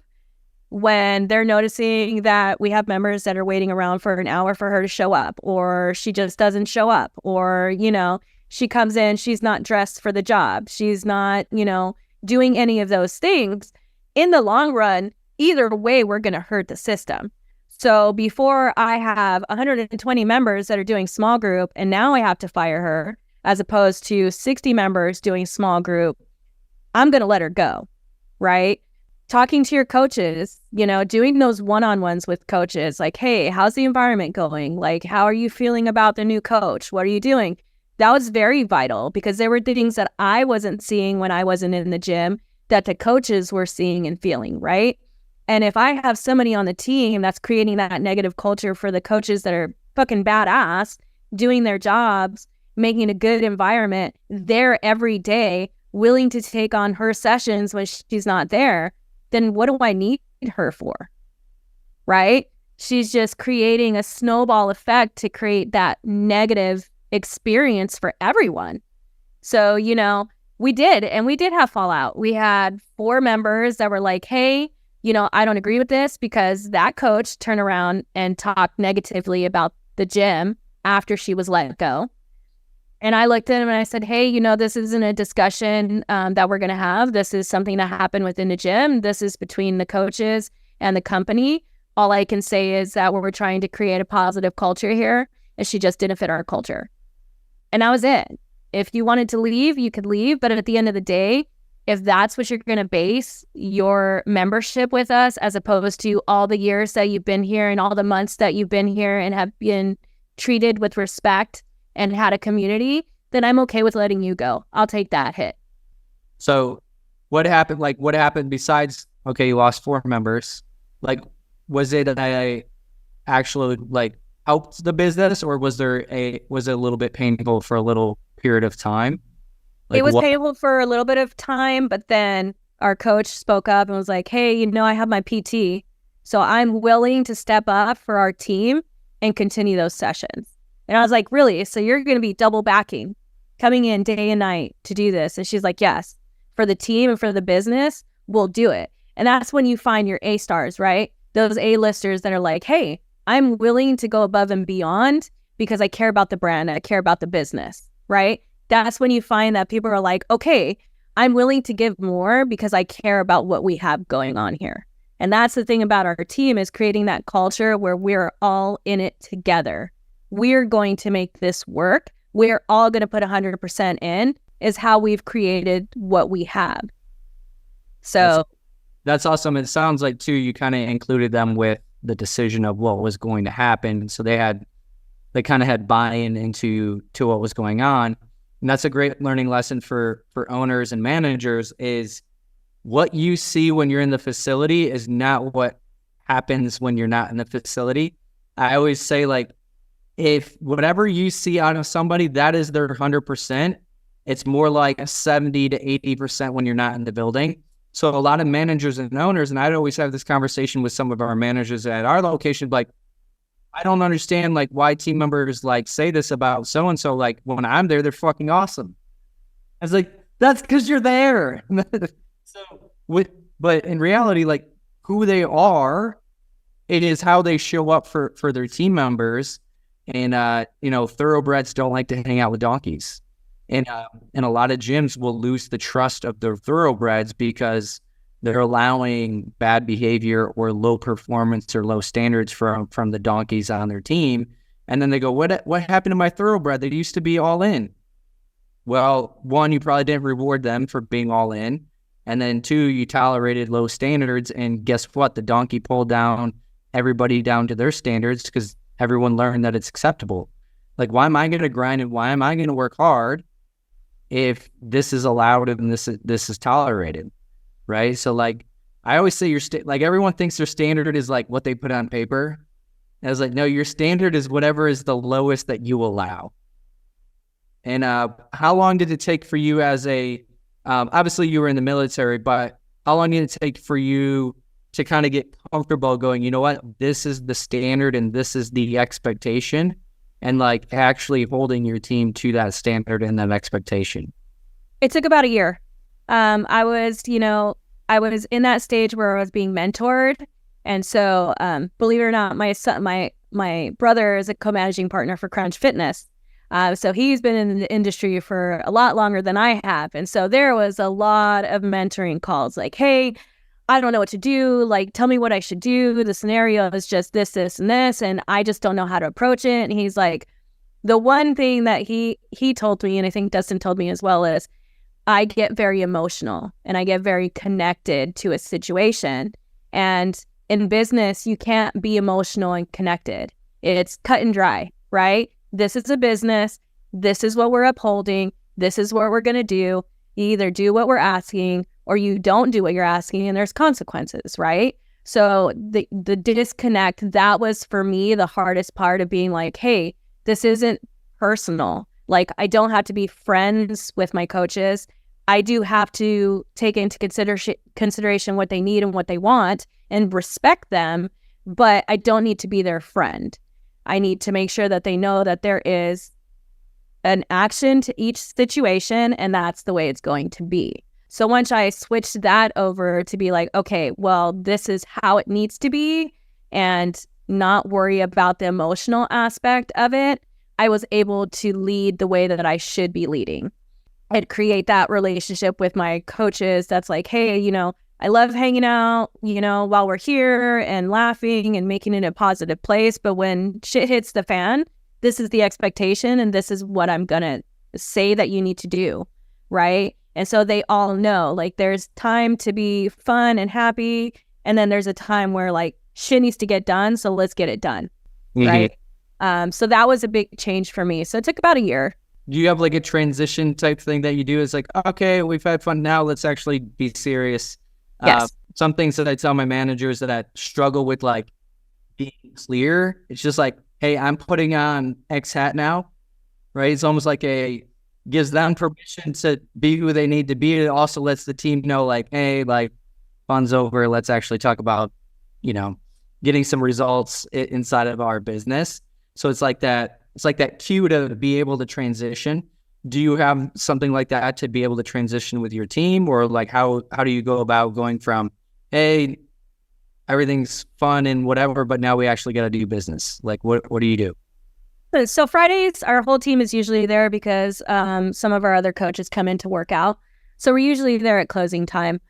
when they're noticing that we have members that are waiting around for an hour for her to show up, or she just doesn't show up, or, you know, she comes in, she's not dressed for the job, she's not, you know, doing any of those things? In the long run, either way, we're going to hurt the system. So before I have 120 members that are doing small group and now I have to fire her, as opposed to 60 members doing small group, I'm going to let her go, right? Talking to your coaches, you know, doing those one-on-ones with coaches, like, hey, how's the environment going? Like, how are you feeling about the new coach? What are you doing? That was very vital because there were things that I wasn't seeing when I wasn't in the gym that the coaches were seeing and feeling, right? And if I have somebody on the team that's creating that negative culture for the coaches that are fucking badass, doing their jobs, making a good environment, there every day, willing to take on her sessions when she's not there, then what do I need her for? Right? She's just creating a snowball effect to create that negative experience for everyone. So, we did have fallout. We had 4 members that were like, hey, I don't agree with this because that coach turned around and talked negatively about the gym after she was let go. And I looked at him and I said, hey, this isn't a discussion that we're going to have. This is something that happened within the gym. This is between the coaches and the company. All I can say is that we're trying to create a positive culture here, and she just didn't fit our culture. And that was it. If you wanted to leave, you could leave. But at the end of the day, if that's what you're going to base your membership with us, as opposed to all the years that you've been here and all the months that you've been here and have been treated with respect and had a community, then I'm okay with letting you go. I'll take that hit. So what happened? Like, what happened besides, okay, you lost 4 members. Like, was it actually helped the business, or was it a little bit painful for a little period of time? It was painful for a little bit of time, but then our coach spoke up and was like, hey, I have my PT, so I'm willing to step up for our team and continue those sessions. And I was like, really? So you're going to be double backing, coming in day and night to do this? And she's like, yes, for the team and for the business, we'll do it. And that's when you find your A stars, right? Those A-listers that are like, hey, I'm willing to go above and beyond because I care about the brand. I care about the business, right? That's when you find that people are like, okay, I'm willing to give more because I care about what we have going on here. And that's the thing about our team, is creating that culture where we're all in it together. We're going to make this work. We're all going to put 100% in, is how we've created what we have. So that's awesome. It sounds like too, you kind of included them with the decision of what was going to happen. So they kind of had buy-in into what was going on. And that's a great learning lesson for owners and managers, is what you see when you're in the facility is not what happens when you're not in the facility. I always say, if whatever you see out of somebody, that is their 100%, it's more like a 70 to 80% when you're not in the building. So a lot of managers and owners, and I'd always have this conversation with some of our managers at our location, I don't understand why team members say this about so-and-so. When I'm there, they're fucking awesome. I was like, that's because you're there. But in reality, who they are, it is how they show up for their team members. And, thoroughbreds don't like to hang out with donkeys. And a lot of gyms will lose the trust of their thoroughbreds because they're allowing bad behavior or low performance or low standards from the donkeys on their team. And then they go, what happened to my thoroughbred? They used to be all in. Well, 1, you probably didn't reward them for being all in. And then 2, you tolerated low standards. And guess what? The donkey pulled down everybody down to their standards because everyone learned that it's acceptable. Why am I going to grind and why am I going to work hard if this is allowed and this is tolerated? Right? So I always say everyone thinks their standard is what they put on paper. And I was like, no, your standard is whatever is the lowest that you allow. And how long did it take for you as obviously you were in the military, but how long did it take for you to kind of get comfortable going, you know what, this is the standard and this is the expectation, and actually holding your team to that standard and that expectation? It took about a year. I was in that stage where I was being mentored. And so, believe it or not, my brother is a co-managing partner for Crunch Fitness. So he's been in the industry for a lot longer than I have. And so there was a lot of mentoring calls hey, I don't know what to do. Tell me what I should do. The scenario is just this, this, and this. And I just don't know how to approach it. And he's like, the one thing that he told me, and I think Dustin told me as well, is I get very emotional and I get very connected to a situation. And in business, you can't be emotional and connected. It's cut and dry, right? This is a business. This is what we're upholding. This is what we're going to do. You either do what we're asking or you don't do what you're asking, and there's consequences, right? So the disconnect, that was for me the hardest part of being like, hey, this isn't personal. Like, I don't have to be friends with my coaches. I do have to take into consideration what they need and what they want and respect them, but I don't need to be their friend. I need to make sure that they know that there is an action to each situation, and that's the way it's going to be. So once I switched that over to be like, okay, well, this is how it needs to be, and not worry about the emotional aspect of it, I was able to lead the way that I should be leading. I'd create that relationship with my coaches that's like, hey, you know, I love hanging out, you know, while we're here and laughing and making it a positive place. But when shit hits the fan, this is the expectation and this is what I'm going to say that you need to do, right? And so they all know, like, there's time to be fun and happy. And then there's a time where, like, shit needs to get done. So let's get it done, right? So that was a big change for me. So it took about a year. Do you have like a transition type thing that you do? It's like, okay, we've had fun now. Let's actually be serious. Yes. Some things that I tell my managers that I struggle with, like, being clear. It's just like, hey, I'm putting on X hat now, right? It's almost like gives them permission to be who they need to be. It also lets the team know, like, hey, like, fun's over. Let's actually talk about, you know, getting some results inside of our business. So it's like that. It's like that cue to be able to transition. Do you have something like that to be able to transition with your team, or like how do you go about going from, hey, everything's fun and whatever, but now we actually got to do business? Like, what do you do? So Fridays, our whole team is usually there because some of our other coaches come in to work out. So we're usually there at closing time.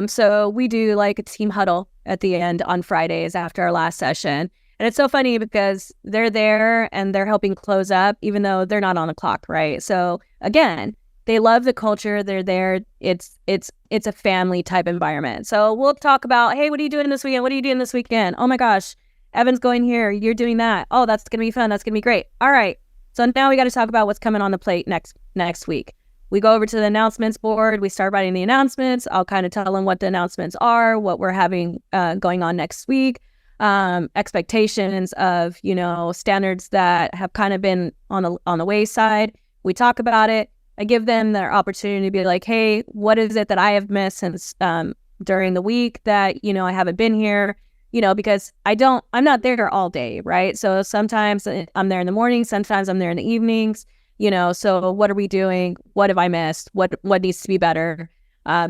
So we do like a team huddle at the end on Fridays after our last session. And it's so funny because they're there and they're helping close up, even though they're not on the clock, right? So again, they love the culture. They're there. It's a family type environment. So we'll talk about, hey, what are you doing this weekend? What are you doing this weekend? Oh my gosh, Evan's going here. You're doing that. Oh, that's going to be fun. That's going to be great. All right. So now we got to talk about what's coming on the plate next week. We go over to the announcements board. We start writing the announcements. I'll kind of tell them what the announcements are, what we're having going on next week. Expectations of, you know, standards that have kind of been on the wayside. We talk about it. I give them their opportunity to be like, hey, what is it that I have missed since during the week that, you know, I haven't been here, you know, because I'm not there all day, right? So sometimes I'm there in the morning, sometimes I'm there in the evenings, you know, so what are we doing? What have I missed? What needs to be better?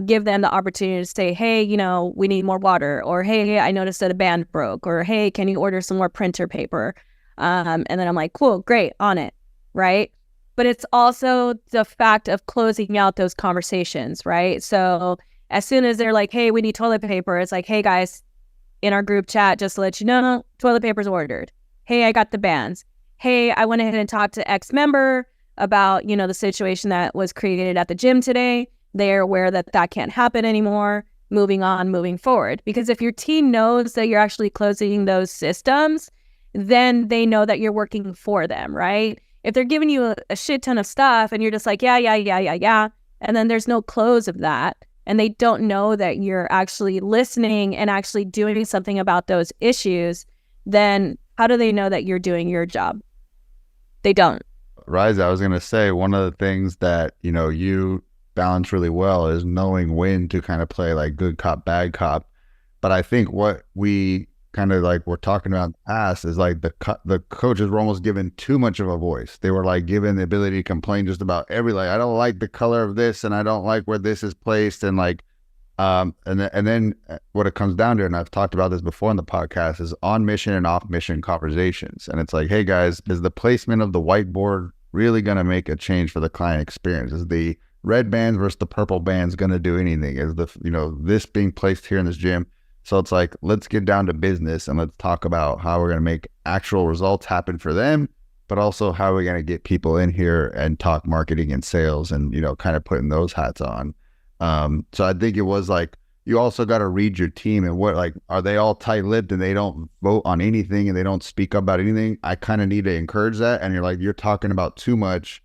Give them the opportunity to say, hey, you know, we need more water, or hey, I noticed that a band broke, or hey, can you order some more printer paper? And then I'm like, cool, great, on it, right? But it's also the fact of closing out those conversations, right? So as soon as they're like, hey, we need toilet paper, it's like, hey guys, in our group chat, just to let you know, toilet paper's ordered. Hey, I got the bands. Hey, I went ahead and talked to X member about, you know, the situation that was created at the gym today. They're aware that that can't happen anymore, moving on, moving forward. Because if your team knows that you're actually closing those systems, then they know that you're working for them, right? If they're giving you a shit ton of stuff and you're just like, yeah, and then there's no close of that, and they don't know that you're actually listening and actually doing something about those issues, then how do they know that you're doing your job? They don't. Raisa, I was going to say, one of the things that, you know, you balance really well is knowing when to kind of play like good cop, bad cop. But I think what we kind of like we're talking about in the past is like the coaches were almost given too much of a voice. They were like given the ability to complain just about like, I don't like the color of this and I don't like where this is placed, and like and then what it comes down to, and I've talked about this before in the podcast, is on mission and off mission conversations. And it's like, hey guys, is the placement of the whiteboard really going to make a change for the client experience? Is the red bands versus the purple bands going to do anything? Is the, you know, this being placed here in this gym? So it's like, let's get down to business and let's talk about how we're going to make actual results happen for them, but also how we're going to get people in here and talk marketing and sales and, you know, kind of putting those hats on. So I think it was like, you also got to read your team and what, like, are they all tight-lipped and they don't vote on anything and they don't speak up about anything? I kind of need to encourage that. And you're like, you're talking about too much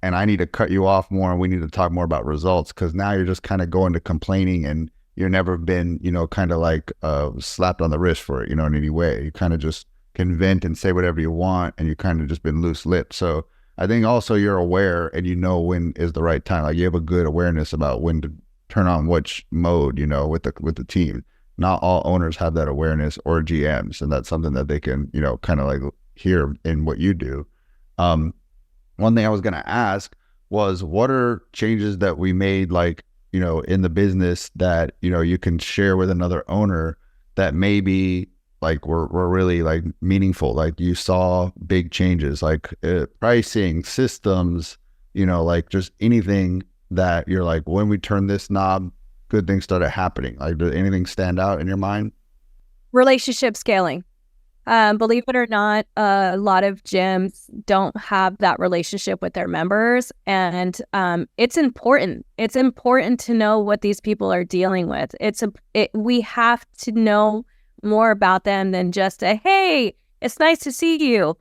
and I need to cut you off more and we need to talk more about results, because now you're just kind of going to complaining and you've never been, kind of like slapped on the wrist for it, in any way. You kind of just can vent and say whatever you want, and you kind of just been loose lipped. So I think also you're aware and when is the right time. Like you have a good awareness about when to turn on which mode, with the team. Not all owners have that awareness, or GMs, and that's something that they can, kind of like hear in what you do. One thing I was going to ask was, what are changes that we made, like, in the business that, you can share with another owner that maybe like were really like meaningful? Like you saw big changes, like pricing, systems, like just anything that you're like, when we turn this knob, good things started happening. Like, did anything stand out in your mind? Relationship scaling. Believe it or not, a lot of gyms don't have that relationship with their members, and it's important. It's important to know what these people are dealing with. We have to know more about them than just a, hey, it's nice to see you.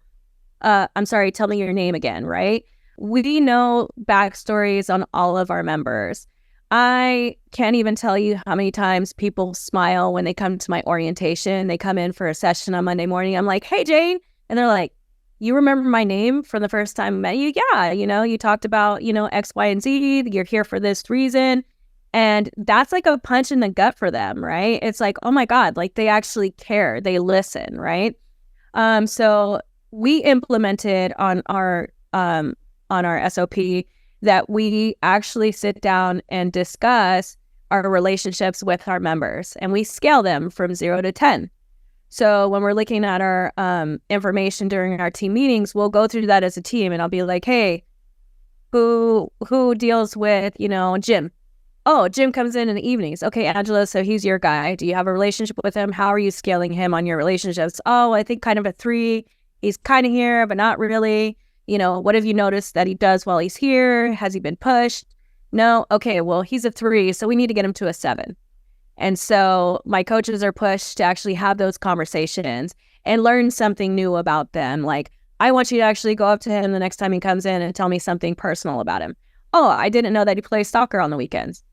I'm sorry, tell me your name again, right? We know backstories on all of our members. I can't even tell you how many times people smile when they come to my orientation. They come in for a session on Monday morning. I'm like, hey, Jane. And they're like, you remember my name from the first time I met you? Yeah. You talked about, X, Y, and Z. You're here for this reason. And that's like a punch in the gut for them, right? It's like, oh my God, like they actually care. They listen, right? So we implemented on our SOP that we actually sit down and discuss our relationships with our members, and we scale them from 0 to 10. So when we're looking at our information during our team meetings, we'll go through that as a team, and I'll be like, hey, who deals with, Jim? Oh, Jim comes in the evenings. Okay, Angela, so he's your guy. Do you have a relationship with him? How are you scaling him on your relationships? Oh, I think kind of a 3. He's kind of here, but not really. What have you noticed that he does while he's here? Has he been pushed? No? Okay, well, he's a 3, so we need to get him to a 7. And so my coaches are pushed to actually have those conversations and learn something new about them. Like, I want you to actually go up to him the next time he comes in and tell me something personal about him. Oh, I didn't know that he plays soccer on the weekends.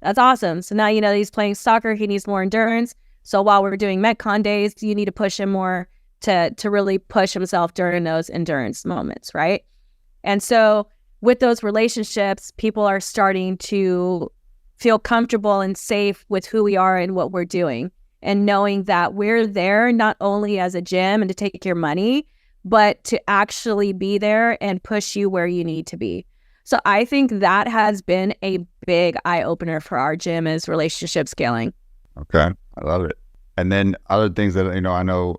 That's awesome. So now that he's playing soccer, he needs more endurance. So while we're doing Metcon days, you need to push him more to really push himself during those endurance moments, right? And so with those relationships, people are starting to feel comfortable and safe with who we are and what we're doing, and knowing that we're there not only as a gym and to take your money, but to actually be there and push you where you need to be. So I think that has been a big eye-opener for our gym, is relationship scaling. Okay, I love it. And then other things that, I know,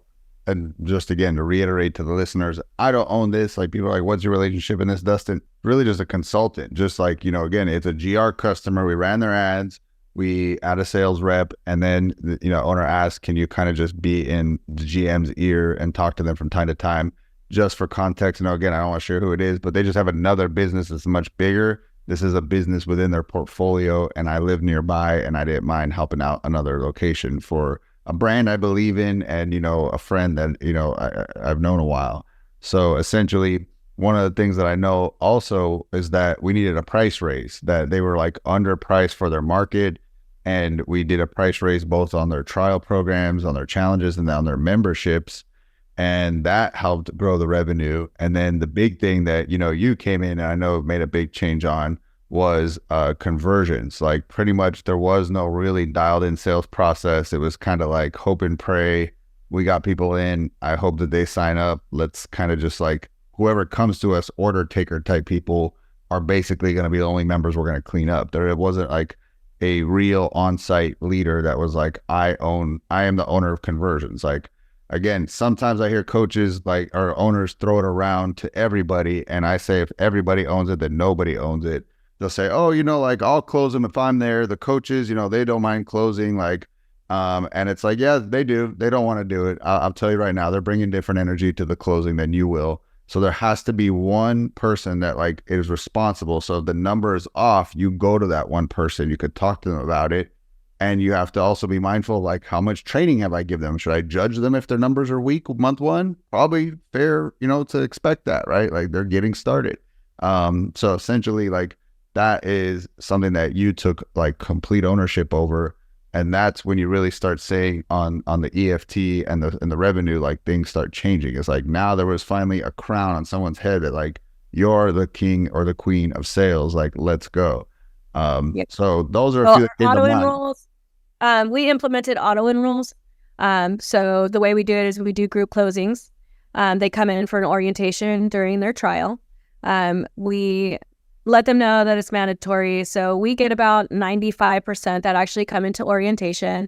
and just again, to reiterate to the listeners, I don't own this. Like, people are like, what's your relationship in this, Dustin? Really just a consultant. Just like, again, it's a GR customer. We ran their ads. We add a sales rep. And then, owner asks, can you kind of just be in the GM's ear and talk to them from time to time? Just for context, again, I don't want to share who it is, but they just have another business that's much bigger. This is a business within their portfolio, and I live nearby, and I didn't mind helping out another location for a brand I believe in, and, a friend that, I've known a while. So essentially, one of the things that I know also is that we needed a price raise, that they were like underpriced for their market. And we did a price raise both on their trial programs, on their challenges, and on their memberships. And that helped grow the revenue. And then the big thing that, you came in and I know made a big change on was conversions. Like, pretty much there was no really dialed in sales process. It was kind of like hope and pray. We got people in. I hope that they sign up. Let's kind of just like, whoever comes to us, order taker type people are basically going to be the only members we're going to clean up. It wasn't like a real on-site leader that was like, I am the owner of conversions. Like, again, sometimes I hear coaches like, or owners throw it around to everybody. And I say, if everybody owns it, then nobody owns it. They'll say, oh, like, I'll close them if I'm there. The coaches, they don't mind closing. Like, and it's like, yeah, they do. They don't want to do it. I'll tell you right now, they're bringing different energy to the closing than you will. So there has to be one person that like is responsible. So if the number is off, you go to that one person. You could talk to them about it. And you have to also be mindful, like, how much training have I given them? Should I judge them if their numbers are weak month 1? Probably fair, to expect that, right? Like, they're getting started. So essentially, like, that is something that you took like complete ownership over. And that's when you really start saying on the EFT and the revenue, like things start changing. It's like now there was finally a crown on someone's head that like, you're the king or the queen of sales. Like, let's go. Yep. So those are a few that came to auto mind. enrolls. We implemented auto enrolls. So the way we do it is we do group closings. They come in for an orientation during their trial. We let them know that it's mandatory. So we get about 95% that actually come into orientation.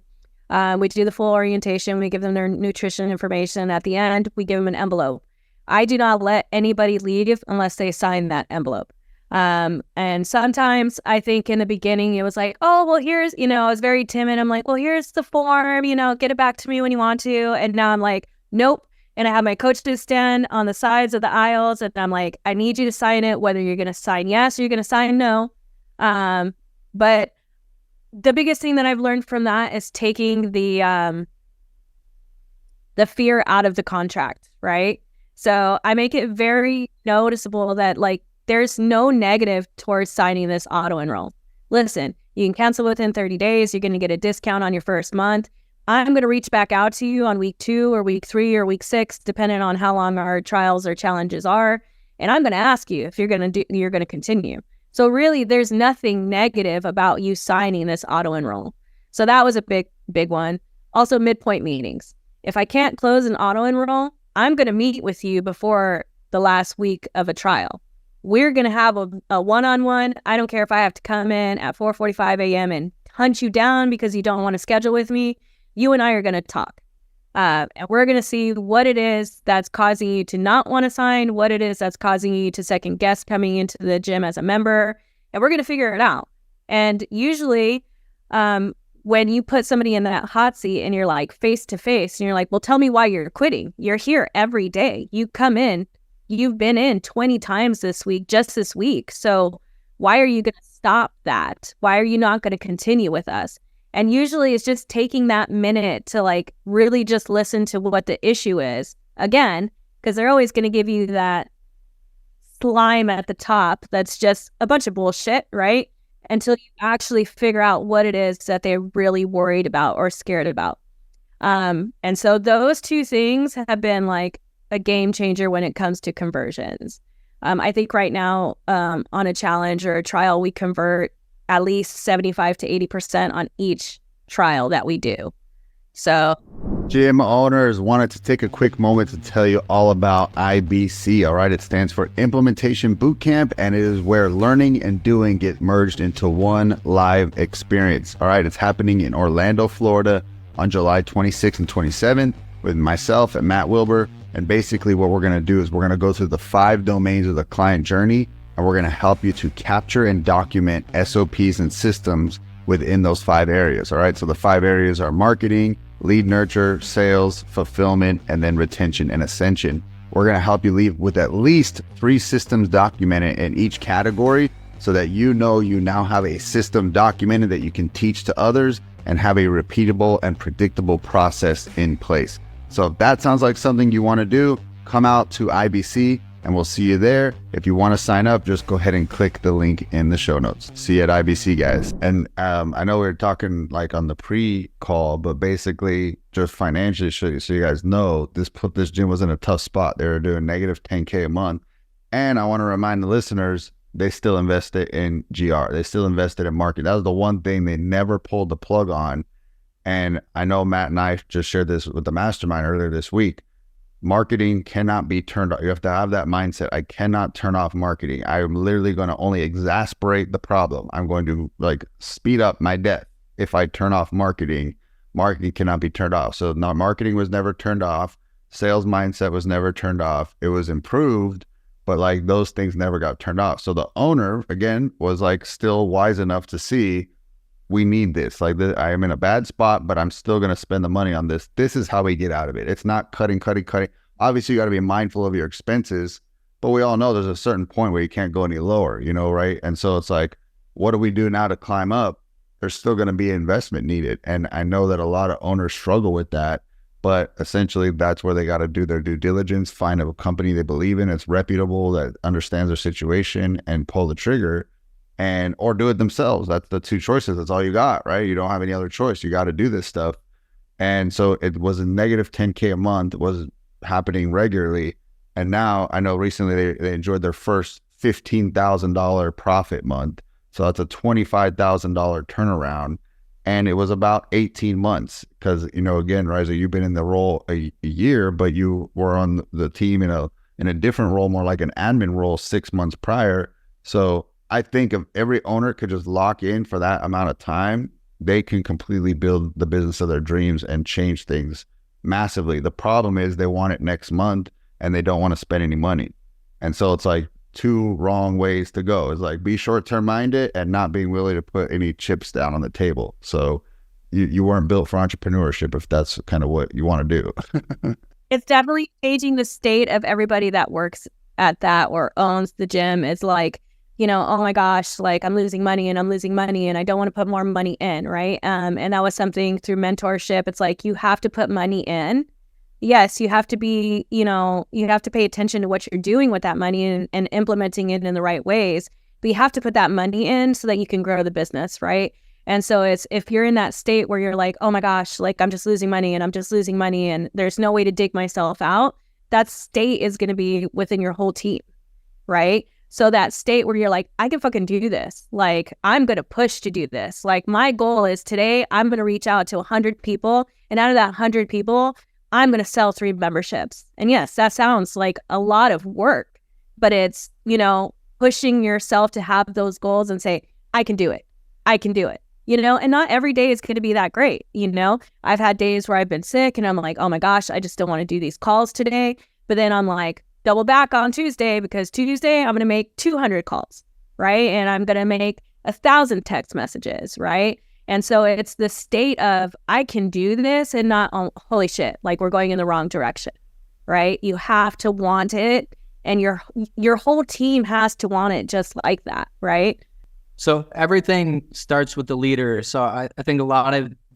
We do the full orientation. We give them their nutrition information. At the end, we give them an envelope. I do not let anybody leave unless they sign that envelope. And sometimes I think in the beginning, it was like, oh, well, here's, I was very timid. I'm like, well, here's the form, get it back to me when you want to. And now I'm like, nope. And I have my coaches stand on the sides of the aisles. And I'm like, I need you to sign it, whether you're going to sign yes or you're going to sign no. But the biggest thing that I've learned from that is taking the fear out of the contract, right? So I make it very noticeable that like, there's no negative towards signing this auto enroll. Listen, you can cancel within 30 days. You're going to get a discount on your first month. I'm going to reach back out to you on week 2 or week 3 or week 6, depending on how long our trials or challenges are. And I'm going to ask you if you're going to continue. So really, there's nothing negative about you signing this auto enroll. So that was a big one. Also, midpoint meetings. If I can't close an auto enroll, I'm going to meet with you before the last week of a trial. We're going to have a one-on-one. I don't care if I have to come in at 4:45 a.m. and hunt you down because you don't want to schedule with me. You and I are going to talk. And we're going to see what it is that's causing you to not want to sign, what it is that's causing you to second guess coming into the gym as a member. And we're going to figure it out. And usually when you put somebody in that hot seat and you're like face to face and you're like, well, tell me why you're quitting. You're here every day. You come in. You've been in 20 times this week, just this week. So why are you going to stop that? Why are you not going to continue with us? And usually it's just taking that minute to like really just listen to what the issue is. Again, because they're always going to give you that slime at the top that's just a bunch of bullshit, right? Until you actually figure out what it is that they're really worried about or scared about. And so those two things have been like a game changer when it comes to conversions. I think right now on a challenge or a trial, we convert at least 75 to 80% on each trial that we do. So gym owners wanted to take a quick moment to tell you all about IBC. All right. It stands for Implementation Bootcamp, and it is where learning and doing get merged into one live experience. All right. It's happening in Orlando, Florida on July 26th and 27th with myself and Matt Wilbur. And basically what we're going to do is we're going to go through the 5 domains of the client journey, and we're going to help you to capture and document SOPs and systems within those 5 areas. All right. So the 5 areas are marketing, lead nurture, sales, fulfillment, and then retention and ascension. We're going to help you leave with at least 3 systems documented in each category so that you now have a system documented that you can teach to others and have a repeatable and predictable process in place. So if that sounds like something you want to do, come out to IBC and we'll see you there. If you want to sign up, just go ahead and click the link in the show notes. See you at IBC, guys. And I know we were talking like on the pre-call, but basically just financially, so you guys know, this gym was in a tough spot. They were doing negative 10K a month. And I want to remind the listeners, they still invested in GR. They still invested in marketing. That was the one thing they never pulled the plug on. And I know Matt and I just shared this with the mastermind earlier this week. Marketing cannot be turned off. You have to have that mindset. I cannot turn off marketing. I'm literally going to only exasperate the problem. I'm going to like speed up my death if I turn off marketing. Marketing cannot be turned off. So no, marketing was never turned off. Sales mindset was never turned off. It was improved, but like those things never got turned off. So the owner, again, was like still wise enough to see, we need this. Like I am in a bad spot, but I'm still going to spend the money on this. This is how we get out of it. It's not cutting. Obviously, you got to be mindful of your expenses, but we all know there's a certain point where you can't go any lower, right? And so it's like, what do we do now to climb up? There's still going to be investment needed. And I know that a lot of owners struggle with that, but essentially that's where they got to do their due diligence, find a company they believe in, it's reputable, that understands their situation, and pull the trigger. and or do it themselves. That's the two choices. That's all you got, right? You don't have any other choice. You got to do this stuff. And so it was a negative 10K a month. It was happening regularly. And now I know recently they enjoyed their first $15,000 profit month. So that's a $25,000 turnaround. And it was about 18 months because, you know, again, Raisa, you've been in the role a year, but you were on the team in a different role, more like an admin role 6 months prior. So I think if every owner could just lock in for that amount of time, they can completely build the business of their dreams and change things massively. The problem is they want it next month and they don't want to spend any money. And so it's like two wrong ways to go. It's like be short-term minded and not being willing to put any chips down on the table. So you weren't built for entrepreneurship if that's kind of what you want to do. It's definitely changing the state of everybody that works at that or owns the gym. It's like, you know, oh my gosh, like I'm losing money and I don't want to put more money in, right? And that was something through mentorship. It's like you have to put money in. Yes, you have to be, you know, you have to pay attention to what you're doing with that money and implementing it in the right ways. But you have to put that money in so that you can grow the business, right? And so it's if you're in that state where you're like, oh my gosh, like I'm just losing money and there's no way to dig myself out, that state is going to be within your whole team, right? So that state where you're like, I can fucking do this. Like, I'm going to push to do this. Like, my goal is today, I'm going to reach out to 100 people. And out of that 100 people, I'm going to sell 3 memberships. And yes, that sounds like a lot of work, but it's, you know, pushing yourself to have those goals and say, I can do it. I can do it. You know, and not every day is going to be that great. You know, I've had days where I've been sick and I'm like, oh my gosh, I just don't want to do these calls today. But then I'm like, double back on Tuesday because Tuesday I'm going to make 200 calls, right? And I'm going to make 1,000 text messages, right? And so it's the state of I can do this and not, oh, holy shit, like we're going in the wrong direction, right? You have to want it and your whole team has to want it just like that, right? So everything starts with the leader. So I think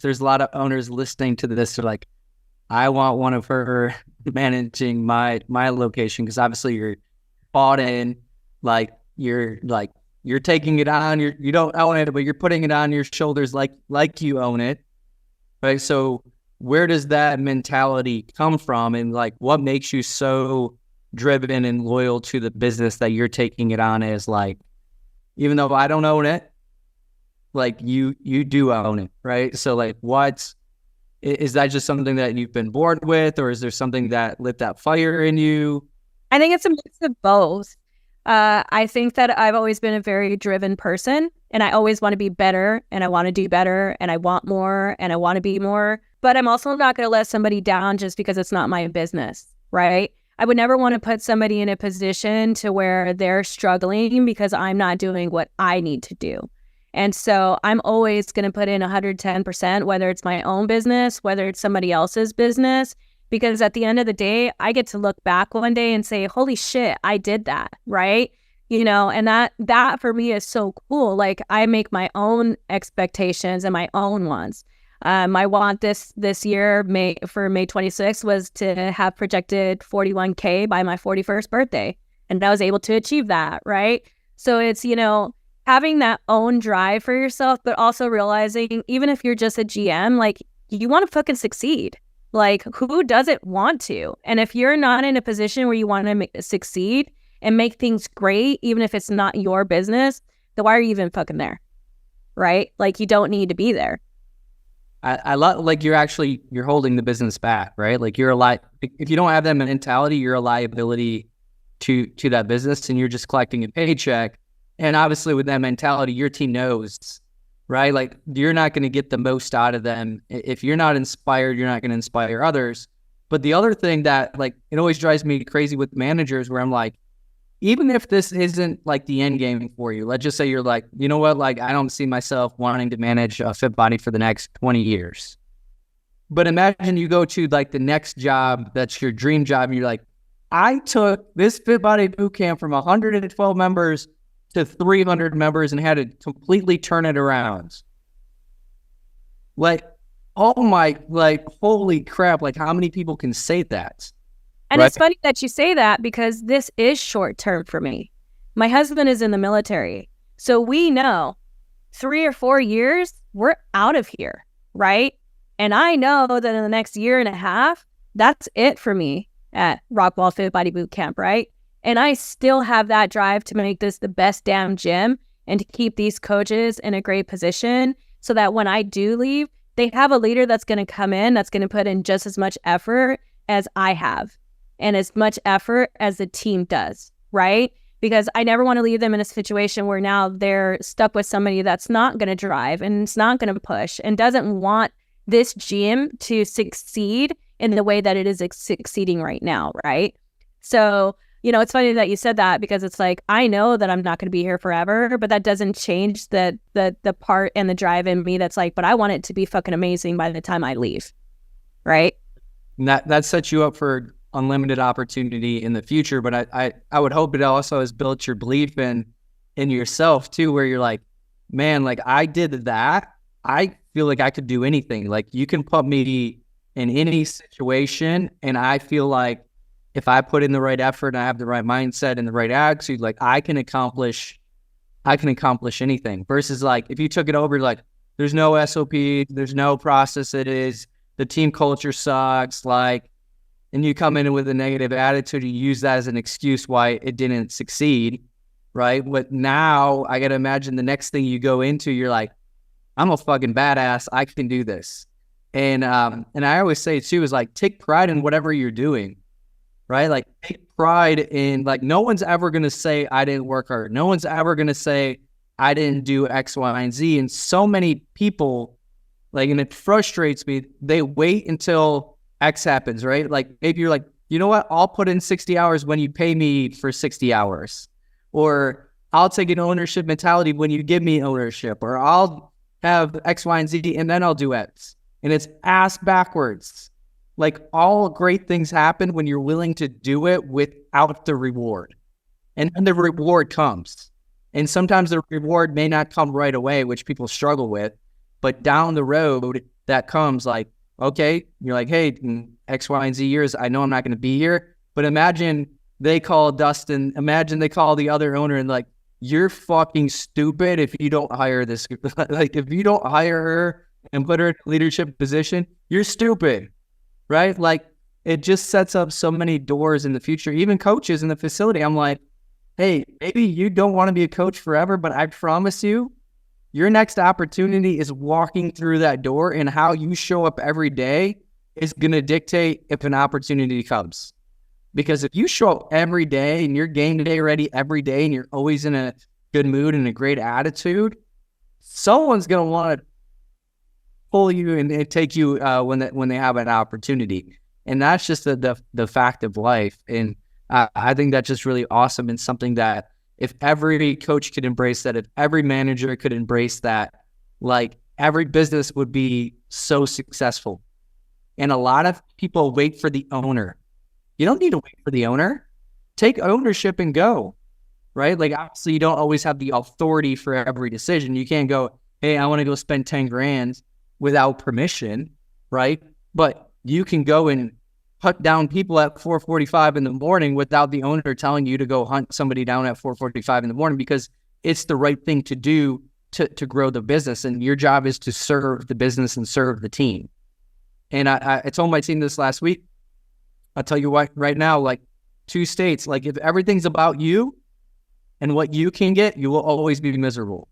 there's a lot of owners listening to this. They're like, I want one of her managing my location because obviously you're bought in, like you're taking it on. You don't own it, but you're putting it on your shoulders like you own it, right? So where does that mentality come from, and like what makes you so driven and loyal to the business that you're taking it on as like, even though I don't own it, like you do own it, right? So like is that just something that you've been born with, or is there something that lit that fire in you? I think it's a mix of both. I think that I've always been a very driven person and I always want to be better and I want to do better and I want more and I want to be more, but I'm also not going to let somebody down just because it's not my business, right? I would never want to put somebody in a position to where they're struggling because I'm not doing what I need to do. And so I'm always going to put in 110%, whether it's my own business, whether it's somebody else's business, because at the end of the day, I get to look back one day and say, holy shit, I did that, right? You know, and that for me is so cool. Like I make my own expectations and my own wants. My want this year, May 26th, was to have projected 41K by my 41st birthday. And I was able to achieve that, right? So it's, you know, having that own drive for yourself, but also realizing even if you're just a GM, like you want to fucking succeed. Like who doesn't want to? And if you're not in a position where you want to succeed and make things great, even if it's not your business, then why are you even fucking there? Right? Like you don't need to be there. I love, like you're holding the business back, right? Like if you don't have that mentality, you're a liability to that business and you're just collecting a paycheck. And obviously with that mentality, your team knows, right? Like you're not going to get the most out of them. If you're not inspired, you're not going to inspire others. But the other thing that like, it always drives me crazy with managers where I'm like, even if this isn't like the end game for you, let's just say you're like, you know what, like I don't see myself wanting to manage a fit body for the next 20 years. But imagine you go to like the next job, that's your dream job, and you're like, I took this fit body boot camp from 112 members to 300 members and had to completely turn it around. Like, oh my, like, holy crap, like how many people can say that? And right? It's funny that you say that because this is short term for me. My husband is in the military. So we know 3 or 4 years, we're out of here, right? And I know that in the next year and a half, that's it for me at Rockwall Fit Body Boot Camp, right? And I still have that drive to make this the best damn gym and to keep these coaches in a great position so that when I do leave, they have a leader that's going to come in, that's going to put in just as much effort as I have and as much effort as the team does, right? Because I never want to leave them in a situation where now they're stuck with somebody that's not going to drive and it's not going to push and doesn't want this gym to succeed in the way that it is succeeding right now, right? So, it's funny that you said that because it's like, I know that I'm not going to be here forever, but that doesn't change the part and the drive in me that's like, but I want it to be fucking amazing by the time I leave, right? And that sets you up for unlimited opportunity in the future. But I would hope it also has built your belief in yourself too, where you're like, man, like I did that. I feel like I could do anything. Like you can put me in any situation and I feel like if I put in the right effort and I have the right mindset and the right attitude, like I can accomplish anything. Versus like if you took it over, like there's no SOP, there's no process. The team culture sucks. Like, and you come in with a negative attitude, you use that as an excuse why it didn't succeed, right? But now I got to imagine the next thing you go into, you're like, I'm a fucking badass. I can do this. And I always say too is like take pride in whatever you're doing. Right? Like take pride in like no one's ever going to say I didn't work hard. No one's ever going to say I didn't do X, Y, and Z. And so many people like, and it frustrates me. They wait until X happens, right? Like maybe you're like, you know what? I'll put in 60 hours when you pay me for 60 hours, or I'll take an ownership mentality when you give me ownership, or I'll have X, Y, and Z, and then I'll do X. And it's ass backwards. Like all great things happen when you're willing to do it without the reward. And then the reward comes. And sometimes the reward may not come right away, which people struggle with. But down the road, that comes like, okay, you're like, hey, in X, Y, and Z years, I know I'm not going to be here. But imagine they call Dustin, imagine they call the other owner and like, you're fucking stupid if you don't hire this. Like if you don't hire her and put her in a leadership position, you're stupid. Right? Like it just sets up so many doors in the future, even coaches in the facility. I'm like, hey, maybe you don't want to be a coach forever, but I promise you, your next opportunity is walking through that door, and how you show up every day is going to dictate if an opportunity comes. Because if you show up every day and you're game day ready every day and you're always in a good mood and a great attitude, someone's going to want to pull you and take you when they have an opportunity. And that's just the fact of life. And I think that's just really awesome, and something that if every coach could embrace that, if every manager could embrace that, like every business would be so successful. And a lot of people wait for the owner. You don't need to wait for the owner. Take ownership and go, right? Like obviously you don't always have the authority for every decision. You can't go, hey, I want to go spend 10 grand without permission, right? But you can go and hunt down people at 4:45 in the morning without the owner telling you to go hunt somebody down at 4:45 in the morning, because it's the right thing to do to grow the business. And your job is to serve the business and serve the team. And I told my team this last week. I'll tell you what, right now, like 2 states, like if everything's about you and what you can get, you will always be miserable.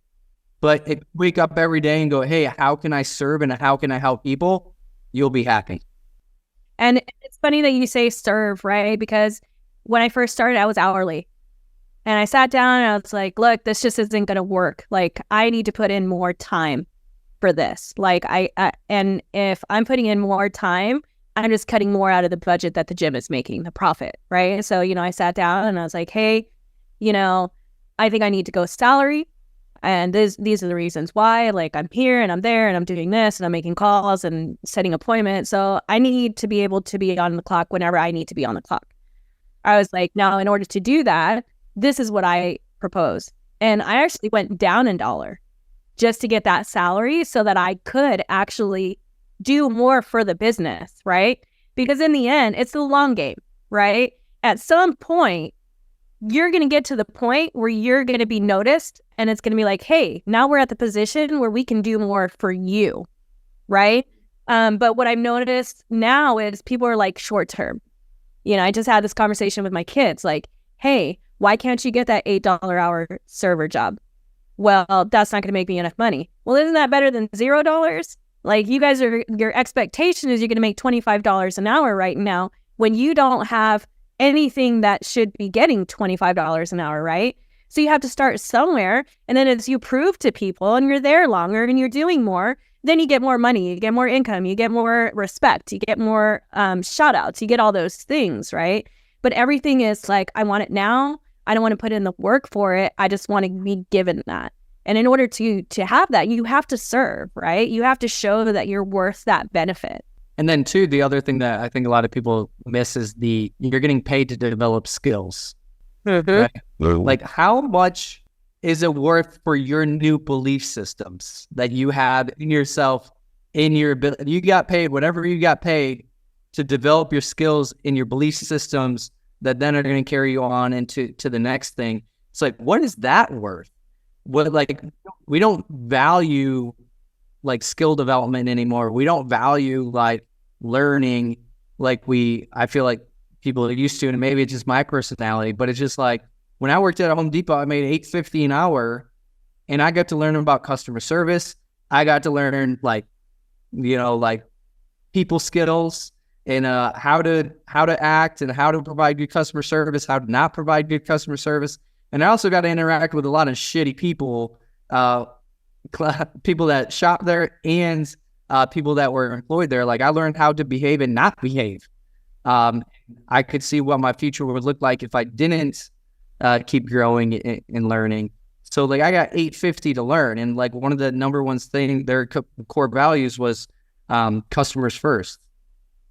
But if you wake up every day and go, hey, how can I serve and how can I help people? You'll be happy. And it's funny that you say serve, right? Because when I first started, I was hourly. And I sat down and I was like, look, this just isn't going to work. Like, I need to put in more time for this. Like, and if I'm putting in more time, I'm just cutting more out of the budget that the gym is making, the profit, right? So, I sat down and I was like, hey, I think I need to go salary. And these are the reasons why. Like, I'm here and I'm there and I'm doing this and I'm making calls and setting appointments. So I need to be able to be on the clock whenever I need to be on the clock. I was like, now, in order to do that, this is what I propose. And I actually went down in dollar just to get that salary so that I could actually do more for the business, right? Because in the end, it's the long game, right? At some point, you're going to get to the point where you're going to be noticed And it's going to be like, hey, now we're at the position where we can do more for you, right? But what I've noticed now is people are like short term. I just had this conversation with my kids, like, hey, why can't you get that $8 hour server job? Well, that's not going to make me enough money. Well, isn't that better than $0? Like, you guys your expectation is you're going to make $25 an hour right now when you don't have anything that should be getting $25 an hour, right? So you have to start somewhere. And then as you prove to people and you're there longer and you're doing more, then you get more money, you get more income, you get more respect, you get more shout outs, you get all those things, right? But everything is like, I want it now. I don't want to put in the work for it. I just want to be given that. And in order to have that, you have to serve, right? You have to show that you're worth that benefit. And then too, the other thing that I think a lot of people miss is you're getting paid to develop skills. Mm-hmm. Right? Like, how much is it worth for your new belief systems that you have in yourself, in your ability? You got paid, whatever you got paid to develop your skills in your belief systems that then are going to carry you on into the next thing. It's like, what is that worth? What, like, we don't value like skill development anymore. We don't value like learning like I feel like people are used to, and maybe it's just my personality, but it's just like when I worked at Home Depot, I made $8.50 an hour, and I got to learn about customer service. I got to learn like people skills and how to act and how to provide good customer service, how to not provide good customer service. And I also got to interact with a lot of shitty people, people that shop there and people that were employed there. Like, I learned how to behave and not behave. I could see what my future would look like if I didn't keep growing and learning. So like, I got $8.50 to learn. And like, one of the number one thing, their core values was customers first.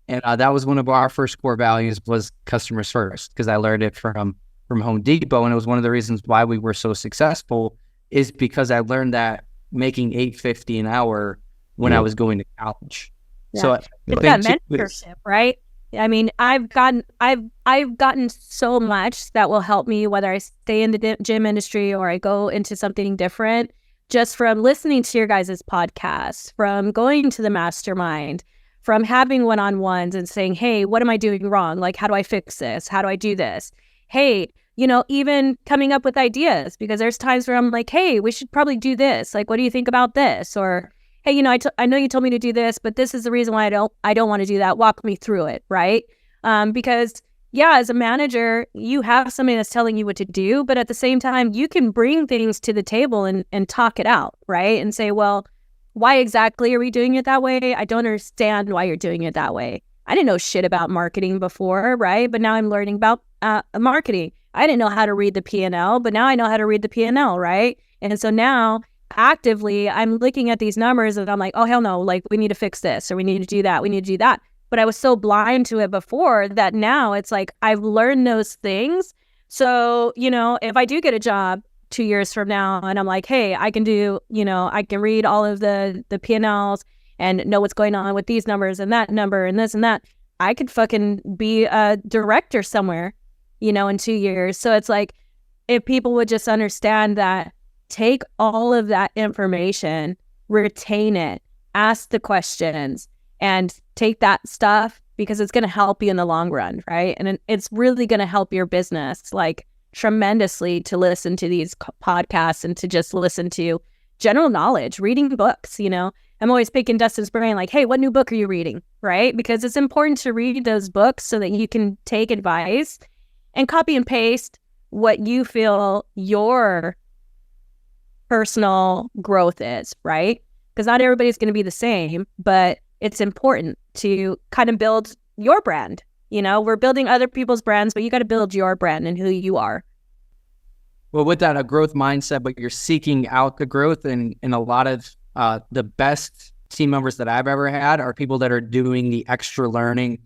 And that was one of our first core values, was customers first, because I learned it from Home Depot. And it was one of the reasons why we were so successful, is because I learned that making $8.50 an hour when I was going to college. Yeah. So it's that mentorship, right? I mean, I've gotten so much that will help me, whether I stay in the gym industry or I go into something different, just from listening to your guys' podcasts, from going to the mastermind, from having one-on-ones and saying, hey, what am I doing wrong? Like, how do I fix this? How do I do this? Hey, even coming up with ideas, because there's times where I'm like, hey, we should probably do this. Like, what do you think about this? Or, hey, I know you told me to do this, but this is the reason why I don't want to do that. Walk me through it, right? Because as a manager, you have somebody that's telling you what to do, but at the same time, you can bring things to the table and talk it out, right? And say, well, why exactly are we doing it that way? I don't understand why you're doing it that way. I didn't know shit about marketing before, right? But now I'm learning about marketing. I didn't know how to read the P&L, but now I know how to read the P&L, right? And so now actively I'm looking at these numbers and I'm like, oh, hell no, like, we need to fix this, or we need to do that. We need to do that. But I was so blind to it before that now it's like, I've learned those things. So, if I do get a job 2 years from now and I'm like, hey, I can do, I can read all of the P&Ls and know what's going on with these numbers and that number and this and that, I could fucking be a director somewhere, in 2 years. So it's like, if people would just understand that, take all of that information, retain it, ask the questions, and take that stuff, because it's going to help you in the long run, right? And it's really going to help your business like tremendously to listen to these podcasts and to just listen to general knowledge, reading books. I'm always picking Dustin's brain, like, hey, what new book are you reading, right? Because it's important to read those books so that you can take advice and copy and paste what you feel your personal growth is, right? Because not everybody's going to be the same, but it's important to kind of build your brand. We're building other people's brands, but you got to build your brand and who you are. Well, with that, a growth mindset, but you're seeking out the growth, and a lot of the best team members that I've ever had are people that are doing the extra learning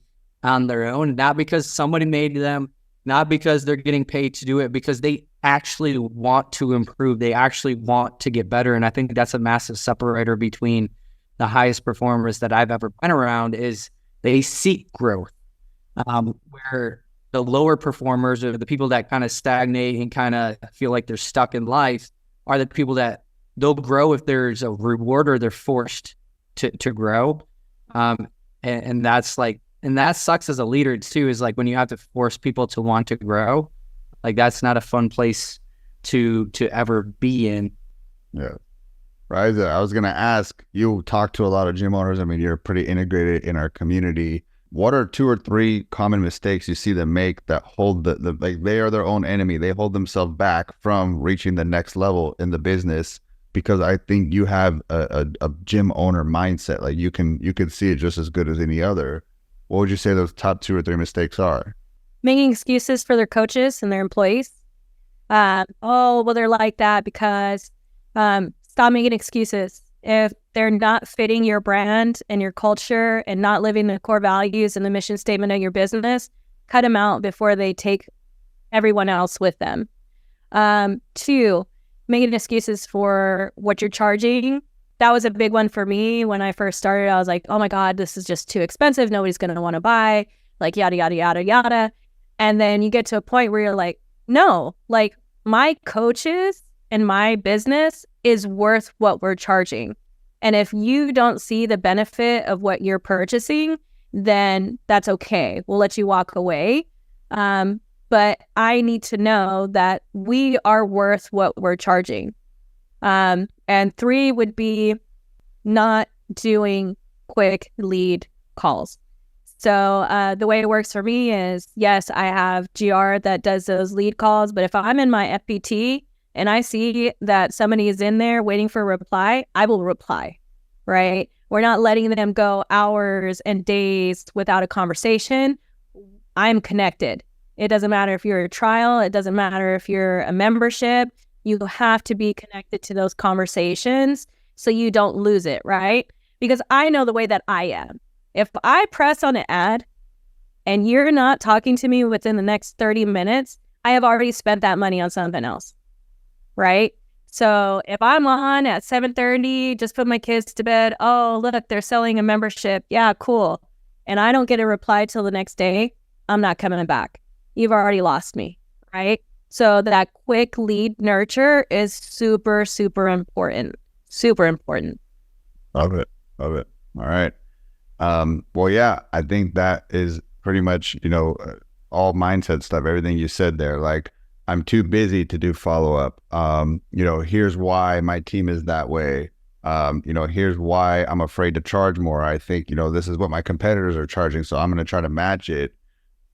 on their own, not because somebody made them, not because they're getting paid to do it, because they actually want to improve. They actually want to get better. And I think that's a massive separator between the highest performers that I've ever been around, is they seek growth. Where the lower performers, or the people that kind of stagnate and kind of feel like they're stuck in life, are the people that they'll grow if there's a reward or they're forced to grow. And that's like, and that sucks as a leader too, is like when you have to force people to want to grow, like that's not a fun place to ever be in. Yeah. Raisa, I was going to ask, you talk to a lot of gym owners. I mean, you're pretty integrated in our community. What are 2 or 3 common mistakes you see them make that hold the like they are their own enemy? They hold themselves back from reaching the next level in the business, because I think you have a gym owner mindset. Like you can see it just as good as any other. What would you say those top 2 or 3 mistakes are? Making excuses for their coaches and their employees. Oh, well, they're like that because stop making excuses. If they're not fitting your brand and your culture and not living the core values and the mission statement of your business, cut them out before they take everyone else with them. 2, making excuses for what you're charging. That was a big one for me when I first started. I was like, oh my God, this is just too expensive. Nobody's going to want to buy, like yada, yada, yada, yada. And then you get to a point where you're like, no, like my coaches and my business is worth what we're charging. And if you don't see the benefit of what you're purchasing, then that's okay. We'll let you walk away. But I need to know that we are worth what we're charging. And 3 would be not doing quick lead calls. So the way it works for me is, yes, I have GR that does those lead calls, but if I'm in my FPT and I see that somebody is in there waiting for a reply, I will reply, right? We're not letting them go hours and days without a conversation. I'm connected. It doesn't matter if you're a trial. It doesn't matter if you're a membership. You have to be connected to those conversations so you don't lose it, right? Because I know the way that I am. If I press on an ad and you're not talking to me within the next 30 minutes, I have already spent that money on something else, right? So if I'm on at 7:30, just put my kids to bed. Oh, look, they're selling a membership. Yeah, cool. And I don't get a reply till the next day, I'm not coming back. You've already lost me, right? So that quick lead nurture is super, super important. Super important. Love it. Love it. All right. Well, yeah, I think that is pretty much, all mindset stuff, everything you said there. Like, I'm too busy to do follow-up. Here's why my team is that way. Here's why I'm afraid to charge more. I think, this is what my competitors are charging, so I'm going to try to match it.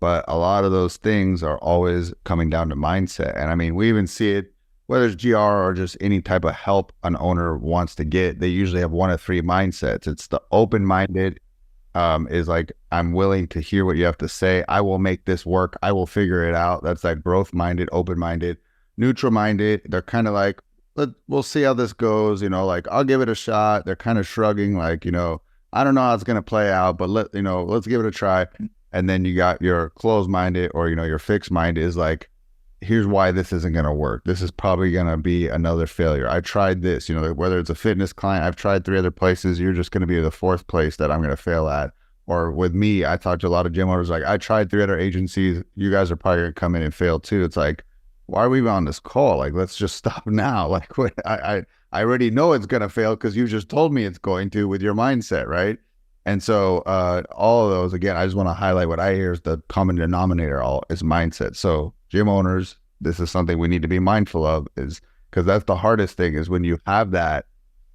But a lot of those things are always coming down to mindset. And I mean, we even see it, whether it's GR or just any type of help an owner wants to get, they usually have 1 of 3 mindsets. It's the open-minded, is like, I'm willing to hear what you have to say. I will make this work. I will figure it out. That's like growth-minded, open-minded. Neutral-minded, they're kind of like, we'll see how this goes. Like, I'll give it a shot. They're kind of shrugging, like, I don't know how it's going to play out, but let's give it a try. And then you got your closed-minded, or, your fixed-minded is like, here's why this isn't going to work. This is probably going to be another failure. I tried this, whether it's a fitness client, I've tried 3 other places. You're just going to be the 4th place that I'm going to fail at. Or with me, I talked to a lot of gym owners, like, I tried 3 other agencies. You guys are probably going to come in and fail too. It's like, why are we on this call? Like, let's just stop now. Like, I already know it's going to fail because you just told me it's going to with your mindset, right? And so all of those, again, I just want to highlight what I hear is the common denominator is mindset. So gym owners, this is something we need to be mindful of, is because that's the hardest thing, is when you have that,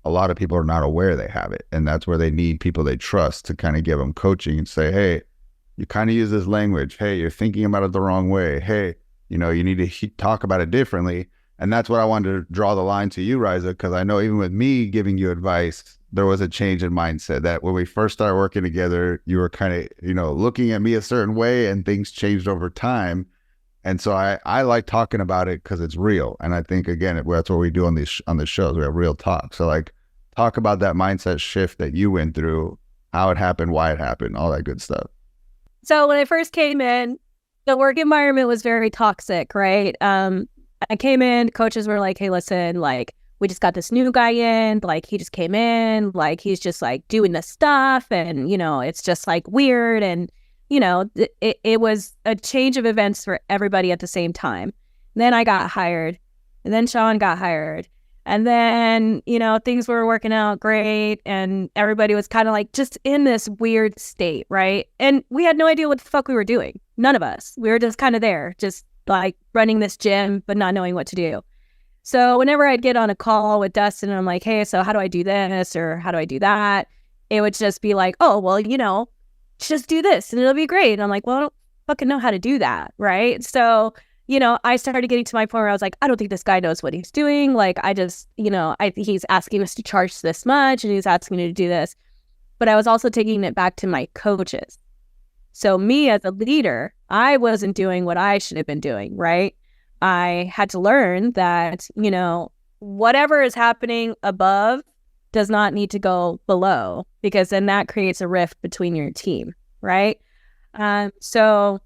a lot of people are not aware they have it. And that's where they need people they trust to kind of give them coaching and say, hey, you kind of use this language. Hey, you're thinking about it the wrong way. Hey, you need to talk about it differently. And that's what I wanted to draw the line to you, Raisa, because I know even with me giving you advice, there was a change in mindset that when we first started working together, you were kind of, looking at me a certain way, and things changed over time. And so I like talking about it because it's real. And I think, again, that's what we do on the shows. We have real talk. So like, talk about that mindset shift that you went through, how it happened, why it happened, all that good stuff. So when I first came in, the work environment was very toxic, right? I came in, coaches were like, hey, listen, like, we just got this new guy in, like, he just came in, like, he's just like doing this stuff, and, it's just like weird. And, it was a change of events for everybody at the same time. And then I got hired, and then Sean got hired. And then, things were working out great and everybody was kind of like just in this weird state, right? And we had no idea what the fuck we were doing. None of us. We were just kind of there, just like running this gym, but not knowing what to do. So whenever I'd get on a call with Dustin and I'm like, hey, so how do I do this or how do I do that? It would just be like, oh, well, just do this and it'll be great. And I'm like, well, I don't fucking know how to do that, right? So, I started getting to my point where I was like, I don't think this guy knows what he's doing. Like, I just, he's asking us to charge this much and he's asking me to do this. But I was also taking it back to my coaches. So me as a leader, I wasn't doing what I should have been doing, right? I had to learn that, whatever is happening above does not need to go below, because then that creates a rift between your team, right? So,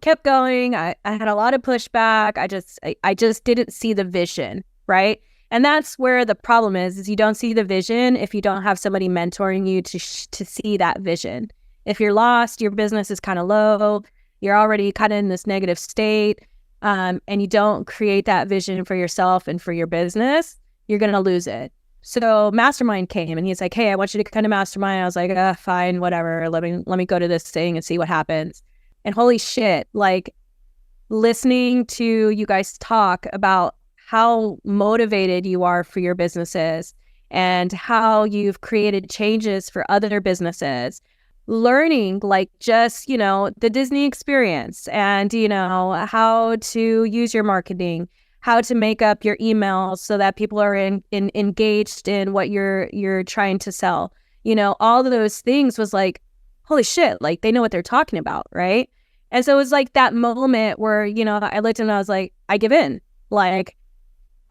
kept going. I had a lot of pushback. I just didn't see the vision, right? And that's where the problem is you don't see the vision if you don't have somebody mentoring you to see that vision. If you're lost, your business is kind of low, you're already kind of in this negative state, and you don't create that vision for yourself and for your business, you're going to lose it. So Mastermind came and he's like, hey, I want you to come to Mastermind. I was like, fine, whatever. Let me go to this thing and see what happens. And holy shit, like listening to you guys talk about how motivated you are for your businesses and how you've created changes for other businesses, learning like just, the Disney experience and, how to use your marketing, how to make up your emails so that people are engaged in what you're trying to sell. All of those things was like, holy shit, like they know what they're talking about, right? And so it was like that moment where, I looked and I was like, I give in. Like,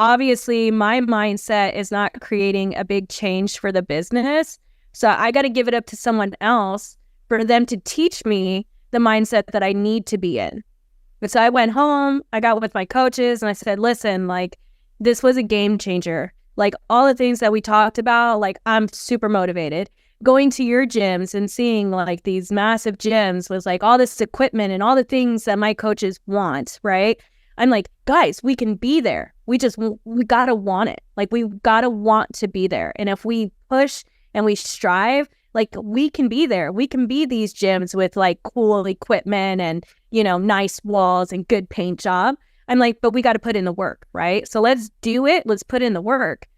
obviously my mindset is not creating a big change for the business. So I got to give it up to someone else for them to teach me the mindset that I need to be in. But so I went home, I got with my coaches and I said, listen, like this was a game changer. Like all the things that we talked about, like I'm super motivated. Going to your gyms and seeing like these massive gyms was like all this equipment and all the things that my coaches want, right? I'm like, guys, we can be there. We gotta want it. Like we gotta want to be there. And if we push and we strive, like we can be there. We can be these gyms with like cool equipment and, nice walls and good paint job. I'm like, but we got to put in the work, right? So let's do it. Let's put in the work.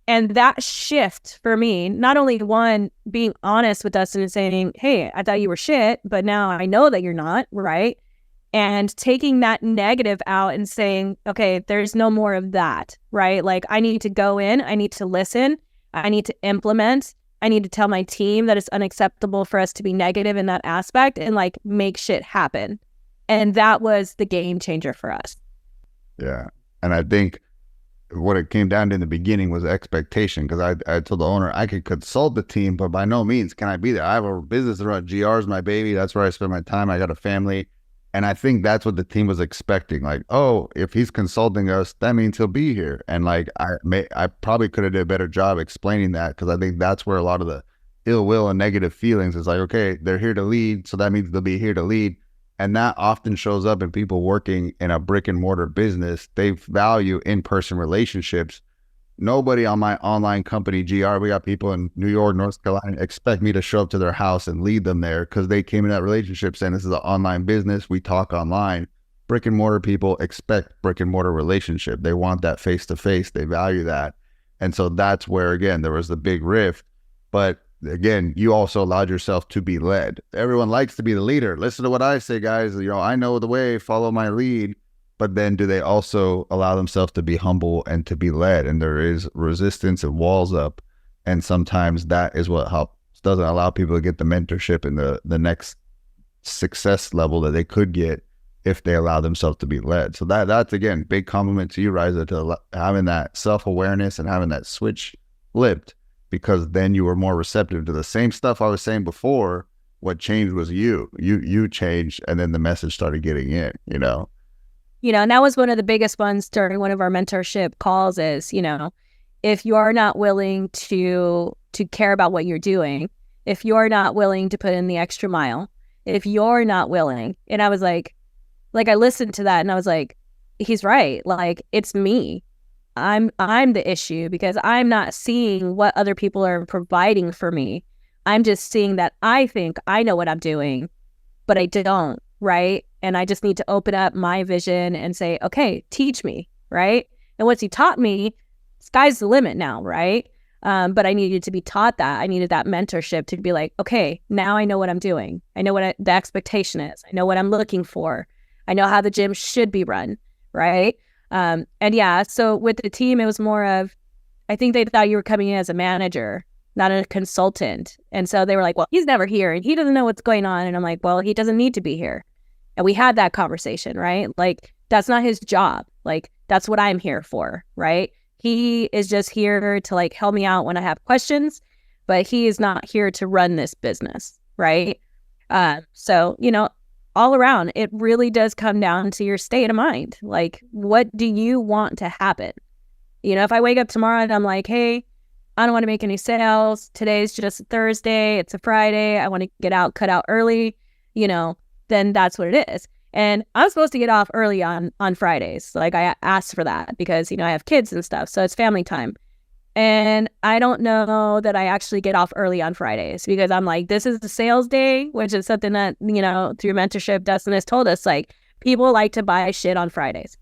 And that shift for me, not only one, being honest with us and saying, hey, I thought you were shit, but now I know that you're not, right? And taking that negative out and saying, okay, there's no more of that, right? Like I need to go in, I need to listen, I need to implement, I need to tell my team that it's unacceptable for us to be negative in that aspect and like make shit happen. And that was the game changer for us. Yeah. And I think what it came down to in the beginning was expectation, because I told the owner I could consult the team, but by no means can I be there. I have a business to run. GR's my baby. That's where I spend my time. I got a family. And I think that's what the team was expecting. Like, oh, if he's consulting us, that means he'll be here. And like, I probably could have did a better job explaining that, because I think that's where a lot of the ill will and negative feelings is like, okay, they're here to lead, so that means they'll be here to lead. And that often shows up in people working in a brick and mortar business. They value in-person relationships. Nobody on my online company, GR, we got people in New York, North Carolina, expect me to show up to their house and lead them there because they came in that relationship saying this is an online business. We talk online. Brick and mortar people expect brick and mortar relationship. They want that face-to-face. They value that. And so that's where, again, there was the big rift. But again, you also allowed yourself to be led. Everyone likes to be the leader. Listen to what I say, guys. I know the way, follow my lead. But then do they also allow themselves to be humble and to be led? And there is resistance and walls up. And sometimes that is what doesn't allow people to get the mentorship and the next success level that they could get if they allow themselves to be led. So that's, again, big compliment to you, Raisa, to having that self-awareness and having that switch flipped, because then you were more receptive to the same stuff I was saying before. What changed was you changed, and then the message started getting in, And that was one of the biggest ones during one of our mentorship calls is, if you are not willing to care about what you're doing, if you're not willing to put in the extra mile, if you're not willing, and I was like I listened to that and I was like, he's right. Like, it's me. I'm the issue because I'm not seeing what other people are providing for me. I'm just seeing that I think I know what I'm doing, but I don't, right? And I just need to open up my vision and say, okay, teach me, right? And once you taught me, sky's the limit now, right? But I needed to be taught that. I needed that mentorship to be like, okay, now I know what I'm doing. I know what the expectation is. I know what I'm looking for. I know how the gym should be run, right? And yeah, so with the team, it was more of, I think they thought you were coming in as a manager, not a consultant. And so they were like, well, he's never here and he doesn't know what's going on. And I'm like, well, he doesn't need to be here. And we had that conversation, right? Like, that's not his job. Like, that's what I'm here for, right? He is just here to like help me out when I have questions, but he is not here to run this business, right? So, all around, it really does come down to your state of mind. Like, what do you want to happen? If I wake up tomorrow and I'm like, hey, I don't want to make any sales. Today's just a Thursday. It's a Friday. I want to cut out early, then that's what it is. And I'm supposed to get off early on Fridays. Like, I asked for that because, I have kids and stuff. So it's family time. And I don't know that I actually get off early on Fridays because I'm like, this is the sales day, which is something that, through mentorship, Dustin has told us, like, people like to buy shit on Fridays.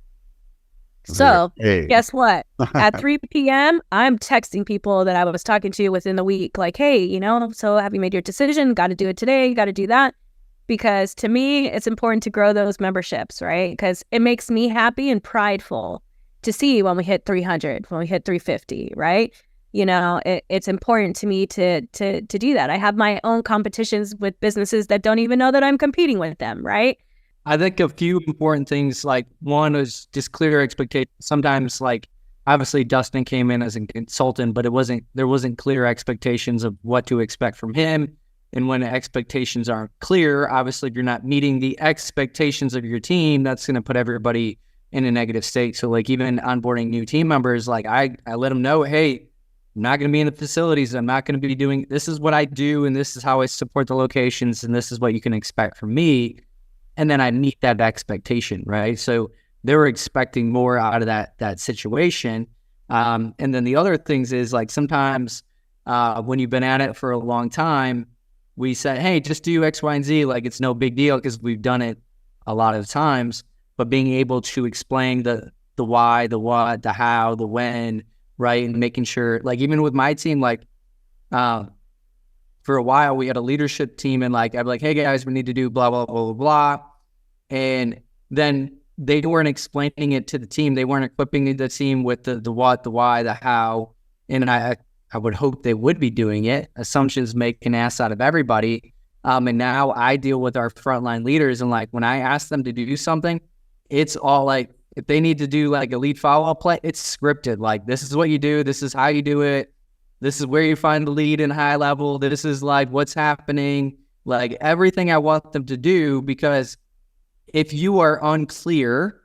So guess what? At 3 p.m., I'm texting people that I was talking to within the week, like, hey, so have you made your decision? Got to do it today. Got to do that. Because to me, it's important to grow those memberships, right? Because it makes me happy and prideful to see when we hit 300, when we hit 350, right? It's important to me to do that. I have my own competitions with businesses that don't even know that I'm competing with them, right? I think a few important things, like one is just clear expectations. Sometimes, like, obviously Dustin came in as a consultant, but there wasn't clear expectations of what to expect from him. And when the expectations aren't clear, obviously if you're not meeting the expectations of your team, that's going to put everybody in a negative state. So like, even onboarding new team members, like I let them know, hey, I'm not going to be in the facilities. I'm not going to be doing, this is what I do. And this is how I support the locations. And this is what you can expect from me. And then I meet that expectation, right? So they were expecting more out of that situation. And then the other things is, like, sometimes when you've been at it for a long time, we said, hey, just do X, Y, and Z. Like, it's no big deal because we've done it a lot of times. But being able to explain the why, the what, the how, the when, right? And making sure, like, even with my team, like, for a while, we had a leadership team, and like, I'd be like, hey guys, we need to do blah, blah, blah, blah, blah. And then they weren't explaining it to the team. They weren't equipping the team with the what, the why, the how. And I would hope they would be doing it. Assumptions make an ass out of everybody. And now I deal with our frontline leaders, and like, when I ask them to do something, it's all like, if they need to do like a lead follow-up play, it's scripted. Like, this is what you do. This is how you do it. This is where you find the lead in high level. This is like what's happening, like everything I want them to do. Because if you are unclear,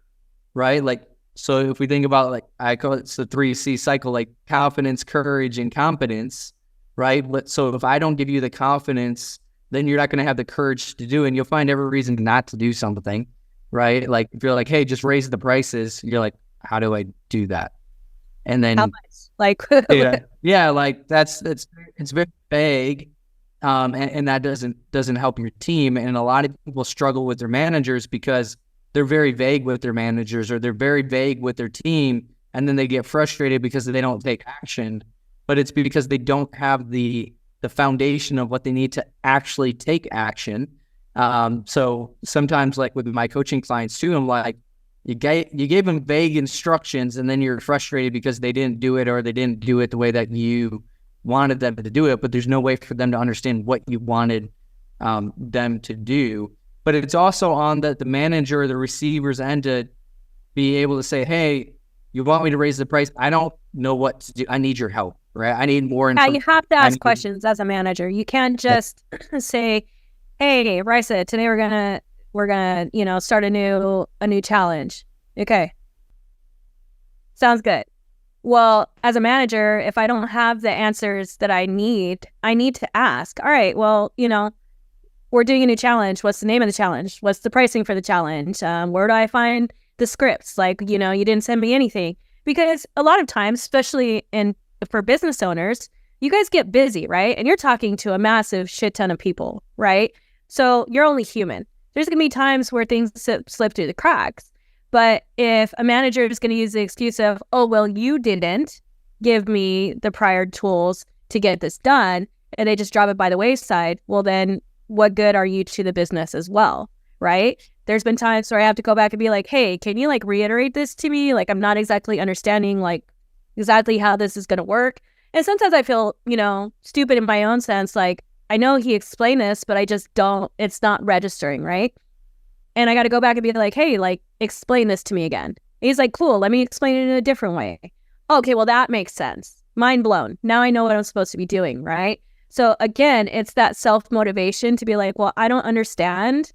right? Like, so if we think about, like, I call it the 3C cycle, like confidence, courage, and competence, right? But so if I don't give you the confidence, then you're not going to have the courage to do it, and you'll find every reason not to do something, right? Like, if you're like, hey, just raise the prices, you're like, how do I do that? And then, how much? Like, yeah, like it's very vague, and that doesn't help your team. And a lot of people struggle with their managers because they're very vague with their managers, or they're very vague with their team, and then they get frustrated because they don't take action. But it's because they don't have the foundation of what they need to actually take action. So sometimes, like with my coaching clients too, I'm like, you gave them vague instructions, and then you're frustrated because they didn't do it, or they didn't do it the way that you wanted them to do it. But there's no way for them to understand what you wanted them to do. But it's also on the manager or the receiver's end to be able to say, hey, you want me to raise the price? I don't know what to do. I need your help, right? I need more information. Yeah, you have to ask questions as a manager. You can't just say, hey, Raisa, today we're gonna start a new challenge. Okay, sounds good. Well, as a manager, if I don't have the answers that I need to ask. All right, well, we're doing a new challenge. What's the name of the challenge? What's the pricing for the challenge? Where do I find the scripts? Like, you didn't send me anything. Because a lot of times, especially for business owners, you guys get busy, right? And you're talking to a massive shit ton of people, right? So you're only human. There's going to be times where things slip through the cracks. But if a manager is going to use the excuse of, oh, well, you didn't give me the prior tools to get this done, and they just drop it by the wayside, well, then what good are you to the business as well, right? There's been times where I have to go back and be like, hey, can you like reiterate this to me? Like, I'm not exactly understanding like exactly how this is going to work. And sometimes I feel, stupid in my own sense. Like, I know he explained this, but I just don't, it's not registering, right? And I got to go back and be like, hey, like, explain this to me again. And he's like, cool, let me explain it in a different way. Okay, well, that makes sense. Mind blown. Now I know what I'm supposed to be doing, right? So again, it's that self-motivation to be like, well, I don't understand,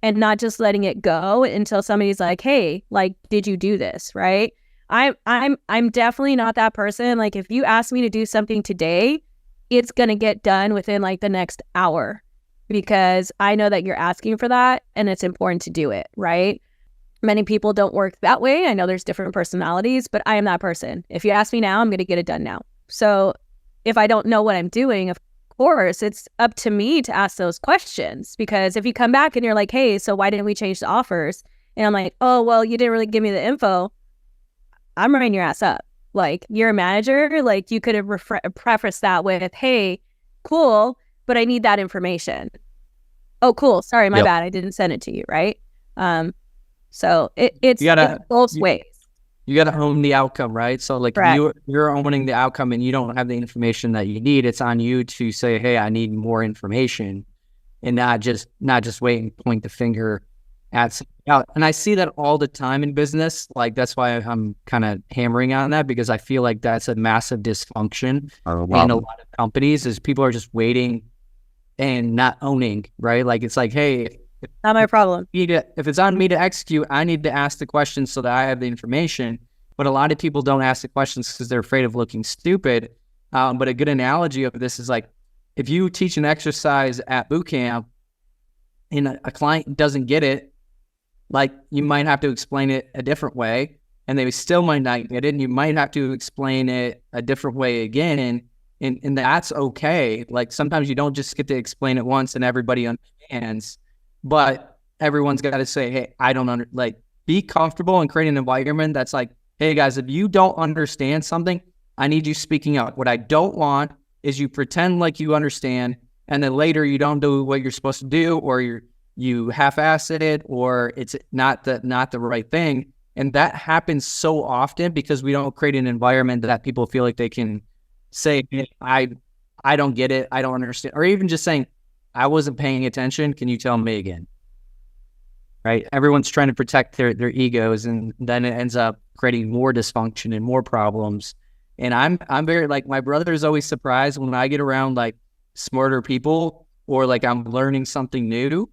and not just letting it go until somebody's like, hey, like, did you do this, right? I'm definitely not that person. Like, if you ask me to do something today, it's going to get done within like the next hour, because I know that you're asking for that and it's important to do it, right? Many people don't work that way. I know there's different personalities, but I am that person. If you ask me now, I'm going to get it done now. So if I don't know what I'm doing, of course, it's up to me to ask those questions, because if you come back and you're like, hey, so why didn't we change the offers? And I'm like, oh, well, you didn't really give me the info. I'm writing your ass up. Like, you're a manager. Like, you could have prefaced that with, hey, cool, but I need that information. Oh, cool. Sorry, my bad. I didn't send it to you, right? So it's both ways. You got to own the outcome, right? So like, you're owning the outcome and you don't have the information that you need. It's on you to say, hey, I need more information, and not just wait and point the finger at something else. And I see that all the time in business. Like, that's why I'm kind of hammering on that, because I feel like that's a massive dysfunction in a lot of companies, is people are just waiting and not owning, right? Like, it's like, hey, not my problem. If it's on me to execute, I need to ask the questions so that I have the information. But a lot of people don't ask the questions because they're afraid of looking stupid. But a good analogy of this is like, if you teach an exercise at boot camp and a client doesn't get it, like, you might have to explain it a different way, and they still might not get it, and you might have to explain it a different way again, and that's okay. Like, sometimes you don't just get to explain it once and everybody understands, but everyone's got to say, hey, I don't be comfortable and create an environment that's like, hey guys, if you don't understand something, I need you speaking out. What I don't want is you pretend like you understand, and then later you don't do what you're supposed to do, or you half-ass it, or it's not the right thing. And that happens so often because we don't create an environment that people feel like they can say, hey, I don't get it, I don't understand. Or even just saying, I wasn't paying attention, can you tell me again? Right? Everyone's trying to protect their egos, and then it ends up creating more dysfunction and more problems. And I'm very, like, my brother is always surprised when I get around like smarter people, or like I'm learning something new.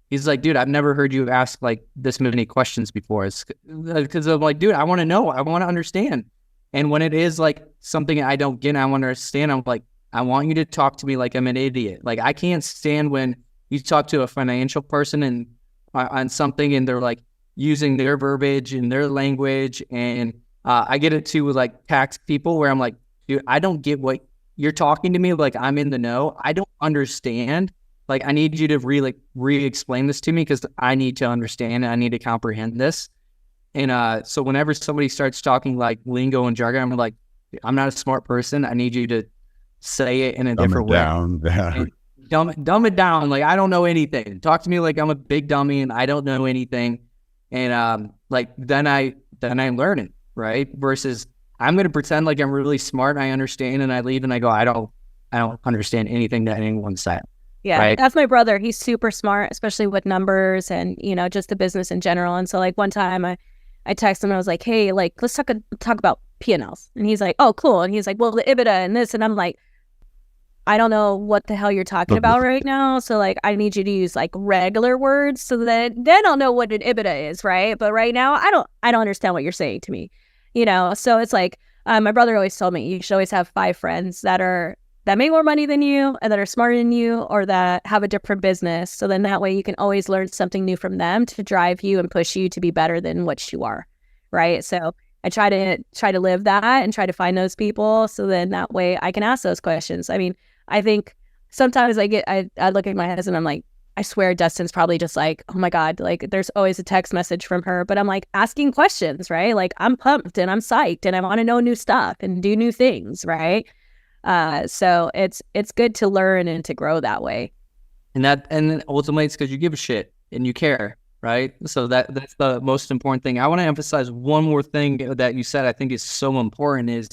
He's like, dude, I've never heard you ask like this many questions before. It's because I'm like, dude, I want to know, I want to understand. And when it is like something I don't get, I want to understand, I'm like, I want you to talk to me like I'm an idiot. Like, I can't stand when you talk to a financial person and on something, and they're like using their verbiage and their language. And I get it too with like tax people, where I'm like, dude, I don't get what you're talking to me. Like, I'm in the know. I don't understand. Like, I need you to really re-explain this to me, because I need to understand and I need to comprehend this. And so whenever somebody starts talking like lingo and jargon, I'm like, I'm not a smart person. I need you to say it in a different way. Dumb it down. Like, I don't know anything. Talk to me like I'm a big dummy and I don't know anything. And like, then I learn it, right? Versus I'm going to pretend like I'm really smart and I understand, and I leave and I go, I don't understand anything that anyone said. Yeah, right? That's my brother. He's super smart, especially with numbers and, just the business in general. And so like one time I texted him, I was like, hey, like, let's talk about P&Ls. And he's like, oh, cool. And he's like, well, the EBITDA and this. And I'm like, I don't know what the hell you're talking about right now. So like, I need you to use like regular words so that then I'll know what an EBITDA is, right? But right now, I don't understand what you're saying to me, So it's like, my brother always told me, you should always have 5 friends that make more money than you, and that are smarter than you, or that have a different business. So then that way you can always learn something new from them to drive you and push you to be better than what you are, right? So I try to live that and try to find those people. So then that way I can ask those questions. I mean, I think sometimes I look at my husband and I'm like, I swear Dustin's probably just like, oh my God, like there's always a text message from her, but I'm like asking questions, right? Like I'm pumped and I'm psyched and I want to know new stuff and do new things, right? So it's good to learn and to grow that way. And then ultimately it's because you give a shit and you care, right? So that's the most important thing. I want to emphasize one more thing that you said I think is so important is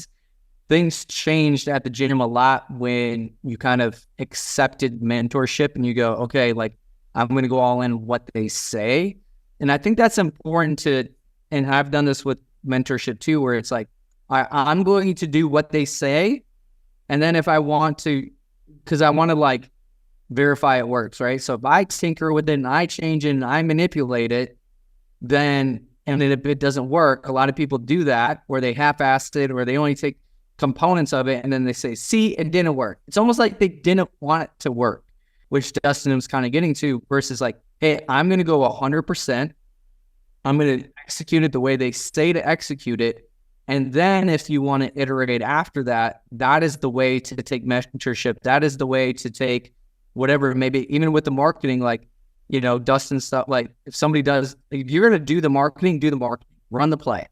things changed at the gym a lot when you kind of accepted mentorship and you go, okay, like I'm going to go all in what they say. And I think that's important and I've done this with mentorship too, where it's like, I'm going to do what they say. And then if I want to, because I want to like verify it works, right? So if I tinker with it and I change it and I manipulate it, and then if it doesn't work, a lot of people do that where they half-assed it or they only take components of it and then they say, see, it didn't work. It's almost like they didn't want it to work, which Dustin was kind of getting to, versus like, hey, I'm going to go 100%. I'm going to execute it the way they say to execute it. And then if you want to iterate after that, that is the way to take mentorship. That is the way to take whatever, maybe even with the marketing, like, you know, Dustin stuff, like if you're going to do the marketing, run the play.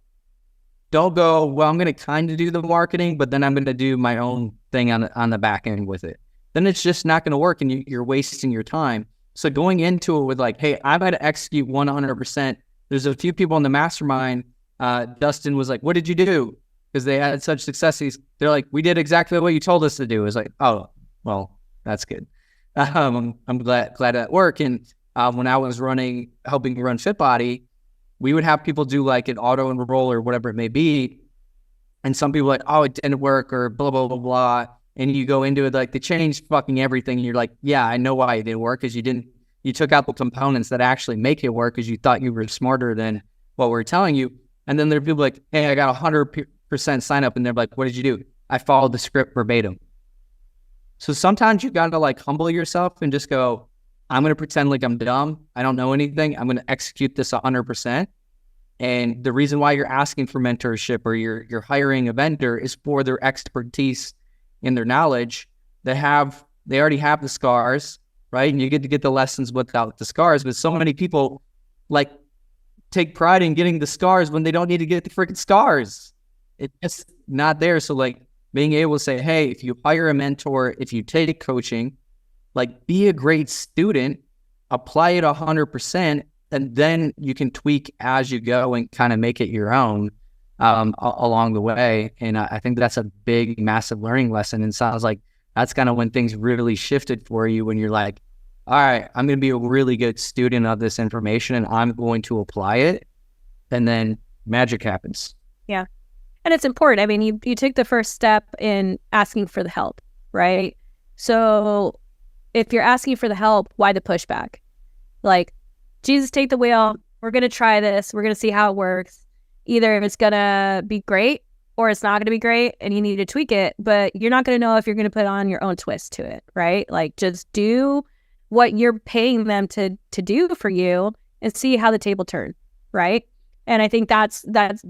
Don't go, well, I'm going to kind of do the marketing, but then I'm going to do my own thing on the back end with it. Then it's just not going to work and you're wasting your time. So going into it with like, hey, I'm going to execute 100%. There's a few people in the mastermind. Dustin was like, what did you do? Because they had such success. They're like, we did exactly what you told us to do. It's like, oh, well, that's good. I'm glad that worked. And when I was helping run FitBody, we would have people do like an auto enroll or whatever it may be. And some people are like, oh, it didn't work or blah, blah, blah, blah. And you go into it like they changed fucking everything. And you're like, yeah, I know why it didn't work, because you took out the components that actually make it work because you thought you were smarter than what we're telling you. And then there are people like, hey, I got 100% sign up. And they're like, what did you do? I followed the script verbatim. So sometimes you got to like humble yourself and just go, I'm going to pretend like I'm dumb. I don't know anything. I'm going to execute this 100%. And the reason why you're asking for mentorship or you're hiring a vendor is for their expertise and their knowledge. They already have the scars, right? And you get to get the lessons without the scars. But so many people like take pride in getting the scars when they don't need to get the freaking scars. It's just not there. So like being able to say, hey, if you hire a mentor, if you take coaching, like be a great student, apply it 100%, and then you can tweak as you go and kind of make it your own along the way. And I think that's a big, massive learning lesson. And sounds like that's kind of when things really shifted for you, when you're like, all right, I'm going to be a really good student of this information and I'm going to apply it. And then magic happens. Yeah. And it's important. I mean, you take the first step in asking for the help, right? So if you're asking for the help, why the pushback? Like, Jesus, take the wheel. We're going to try this. We're going to see how it works. Either it's going to be great or it's not going to be great and you need to tweak it, but you're not going to know if you're going to put on your own twist to it, right? Like just do what you're paying them to do for you and see how the table turns, right? And I think that's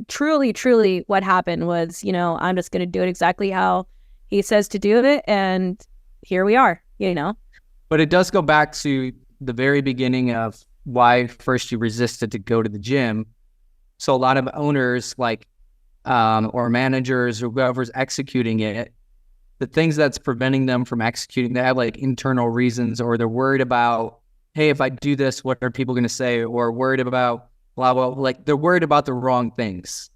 truly what happened was, you know, I'm just going to do it exactly how he says to do it. And here we are, you know. But it does go back to the very beginning of why first you resisted to go to the gym. So a lot of owners like or managers or whoever's executing it, the things that's preventing them from executing, they have like internal reasons, or they're worried about, hey, if I do this, what are people going to say? Or worried about blah, blah, like they're worried about the wrong things,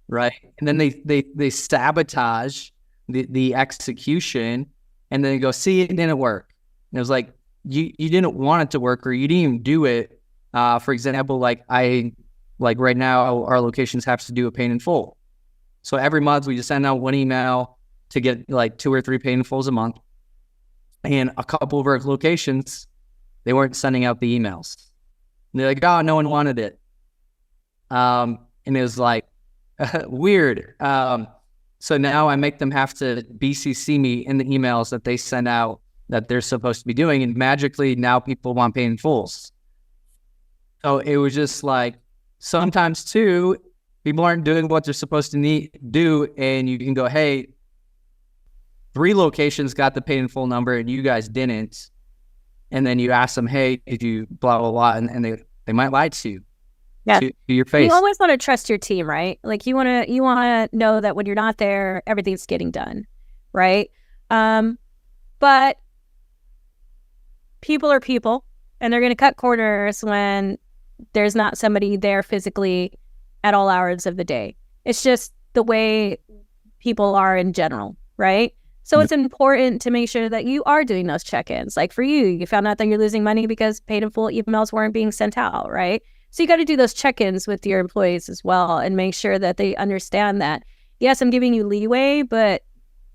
right? And then they sabotage the execution and then they go, see, it didn't work. And it was like, you didn't want it to work, or you didn't even do it. For example, like right now, our locations have to do a pay in full. So every month we just send out one email to get like 2 or 3 pay in fulls a month. And a couple of our locations, they weren't sending out the emails. And they're like, oh, no one wanted it. And it was like weird. So now I make them have to BCC me in the emails that they send out that they're supposed to be doing. And magically now people want pay in fulls. So it was just like, sometimes too, people aren't doing what they're supposed to do, and you can go, hey, 3 locations got the paid in full number and you guys didn't. And then you ask them, hey, did you blah, blah, blah. And they might lie to you. Yeah. To your face. You always want to trust your team, right? Like you want to know that when you're not there, everything's getting done, right? But people are people, and they're going to cut corners when there's not somebody there physically at all hours of the day. It's just the way people are in general, right? So it's important to make sure that you are doing those check-ins. Like for you found out that you're losing money because paid in full emails weren't being sent out, right? So you got to do those check-ins with your employees as well and make sure that they understand that, yes, I'm giving you leeway, but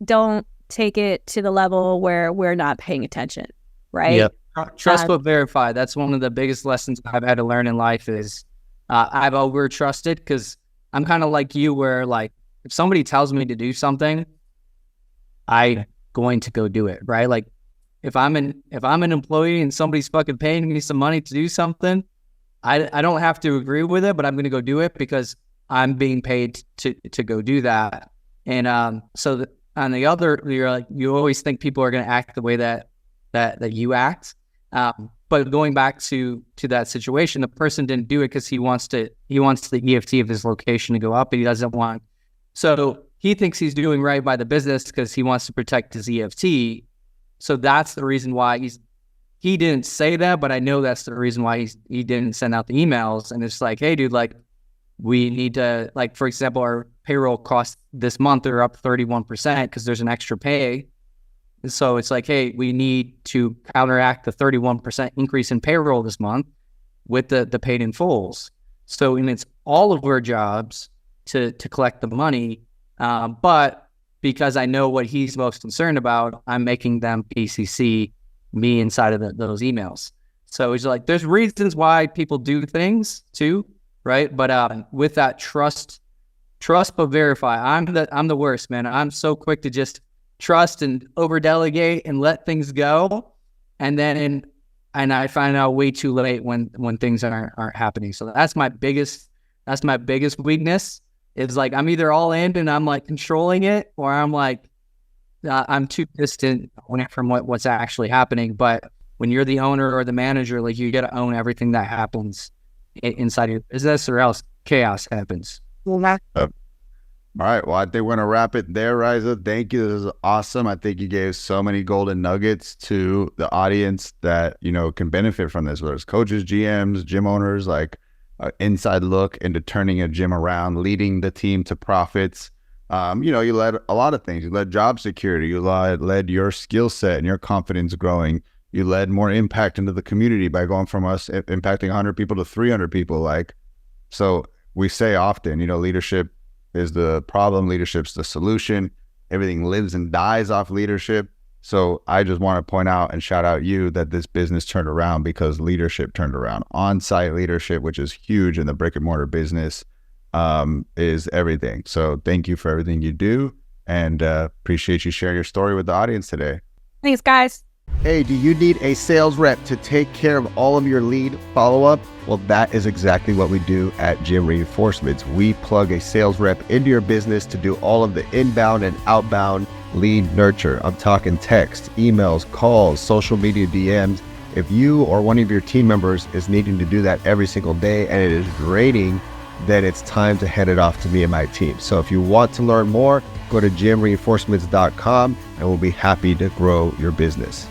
don't take it to the level where we're not paying attention, right? Yep. Trust but verify. That's one of the biggest lessons I've had to learn in life is I've over-trusted because I'm kind of like you where like if somebody tells me to do something, I'm going to go do it, right? Like if I'm an employee and somebody's fucking paying me some money to do something, I don't have to agree with it, but I'm going to go do it because I'm being paid to go do that. And so on the other, you're like you always think people are going to act the way that you act. But going back to that situation, the person didn't do it because he wants the EFT of his location to go up, and he doesn't want. So he thinks he's doing right by the business because he wants to protect his EFT. So that's the reason why he didn't say that, but I know that's the reason why he didn't send out the emails. And it's like, hey, dude, like we need to, like, for example, our payroll costs this month are up 31% because there's an extra pay. And so it's like, hey, we need to counteract the 31% increase in payroll this month with the paid in fulls. So, and it's all of our jobs to collect the money. But because I know what he's most concerned about, I'm making them PCC me inside of those emails. So it's like, there's reasons why people do things too, right? But with that trust but verify. I'm the worst, man. I'm so quick to just trust and over delegate and let things go, and then I find out way too late when things aren't happening. So that's my biggest weakness. It's like I'm either all in and I'm like controlling it, or I'm like I'm too distant from what's actually happening. But when you're the owner or the manager, like you got to own everything that happens inside your business, or else chaos happens. All right. Well, I think we're going to wrap it there, Raisa. Thank you. This is awesome. I think you gave so many golden nuggets to the audience that, can benefit from this, whether it's coaches, GMs, gym owners, like an inside look into turning a gym around, leading the team to profits. You led a lot of things. You led job security. You led your skill set and your confidence growing. You led more impact into the community by going from us impacting 100 people to 300 people. So we say often, leadership is the problem, leadership's the solution. Everything lives and dies off leadership. So I just want to point out and shout out you that this business turned around because leadership turned around. On-site leadership, which is huge in the brick and mortar business, is everything. So thank you for everything you do, and appreciate you sharing your story with the audience today. Thanks, guys. Hey, do you need a sales rep to take care of all of your lead follow-up? Well, that is exactly what we do at Gym Reinforcements. We plug a sales rep into your business to do all of the inbound and outbound lead nurture. I'm talking text, emails, calls, social media DMs. If you or one of your team members is needing to do that every single day and it is draining, then it's time to hand it off to me and my team. So if you want to learn more, go to gymreinforcements.com and we'll be happy to grow your business.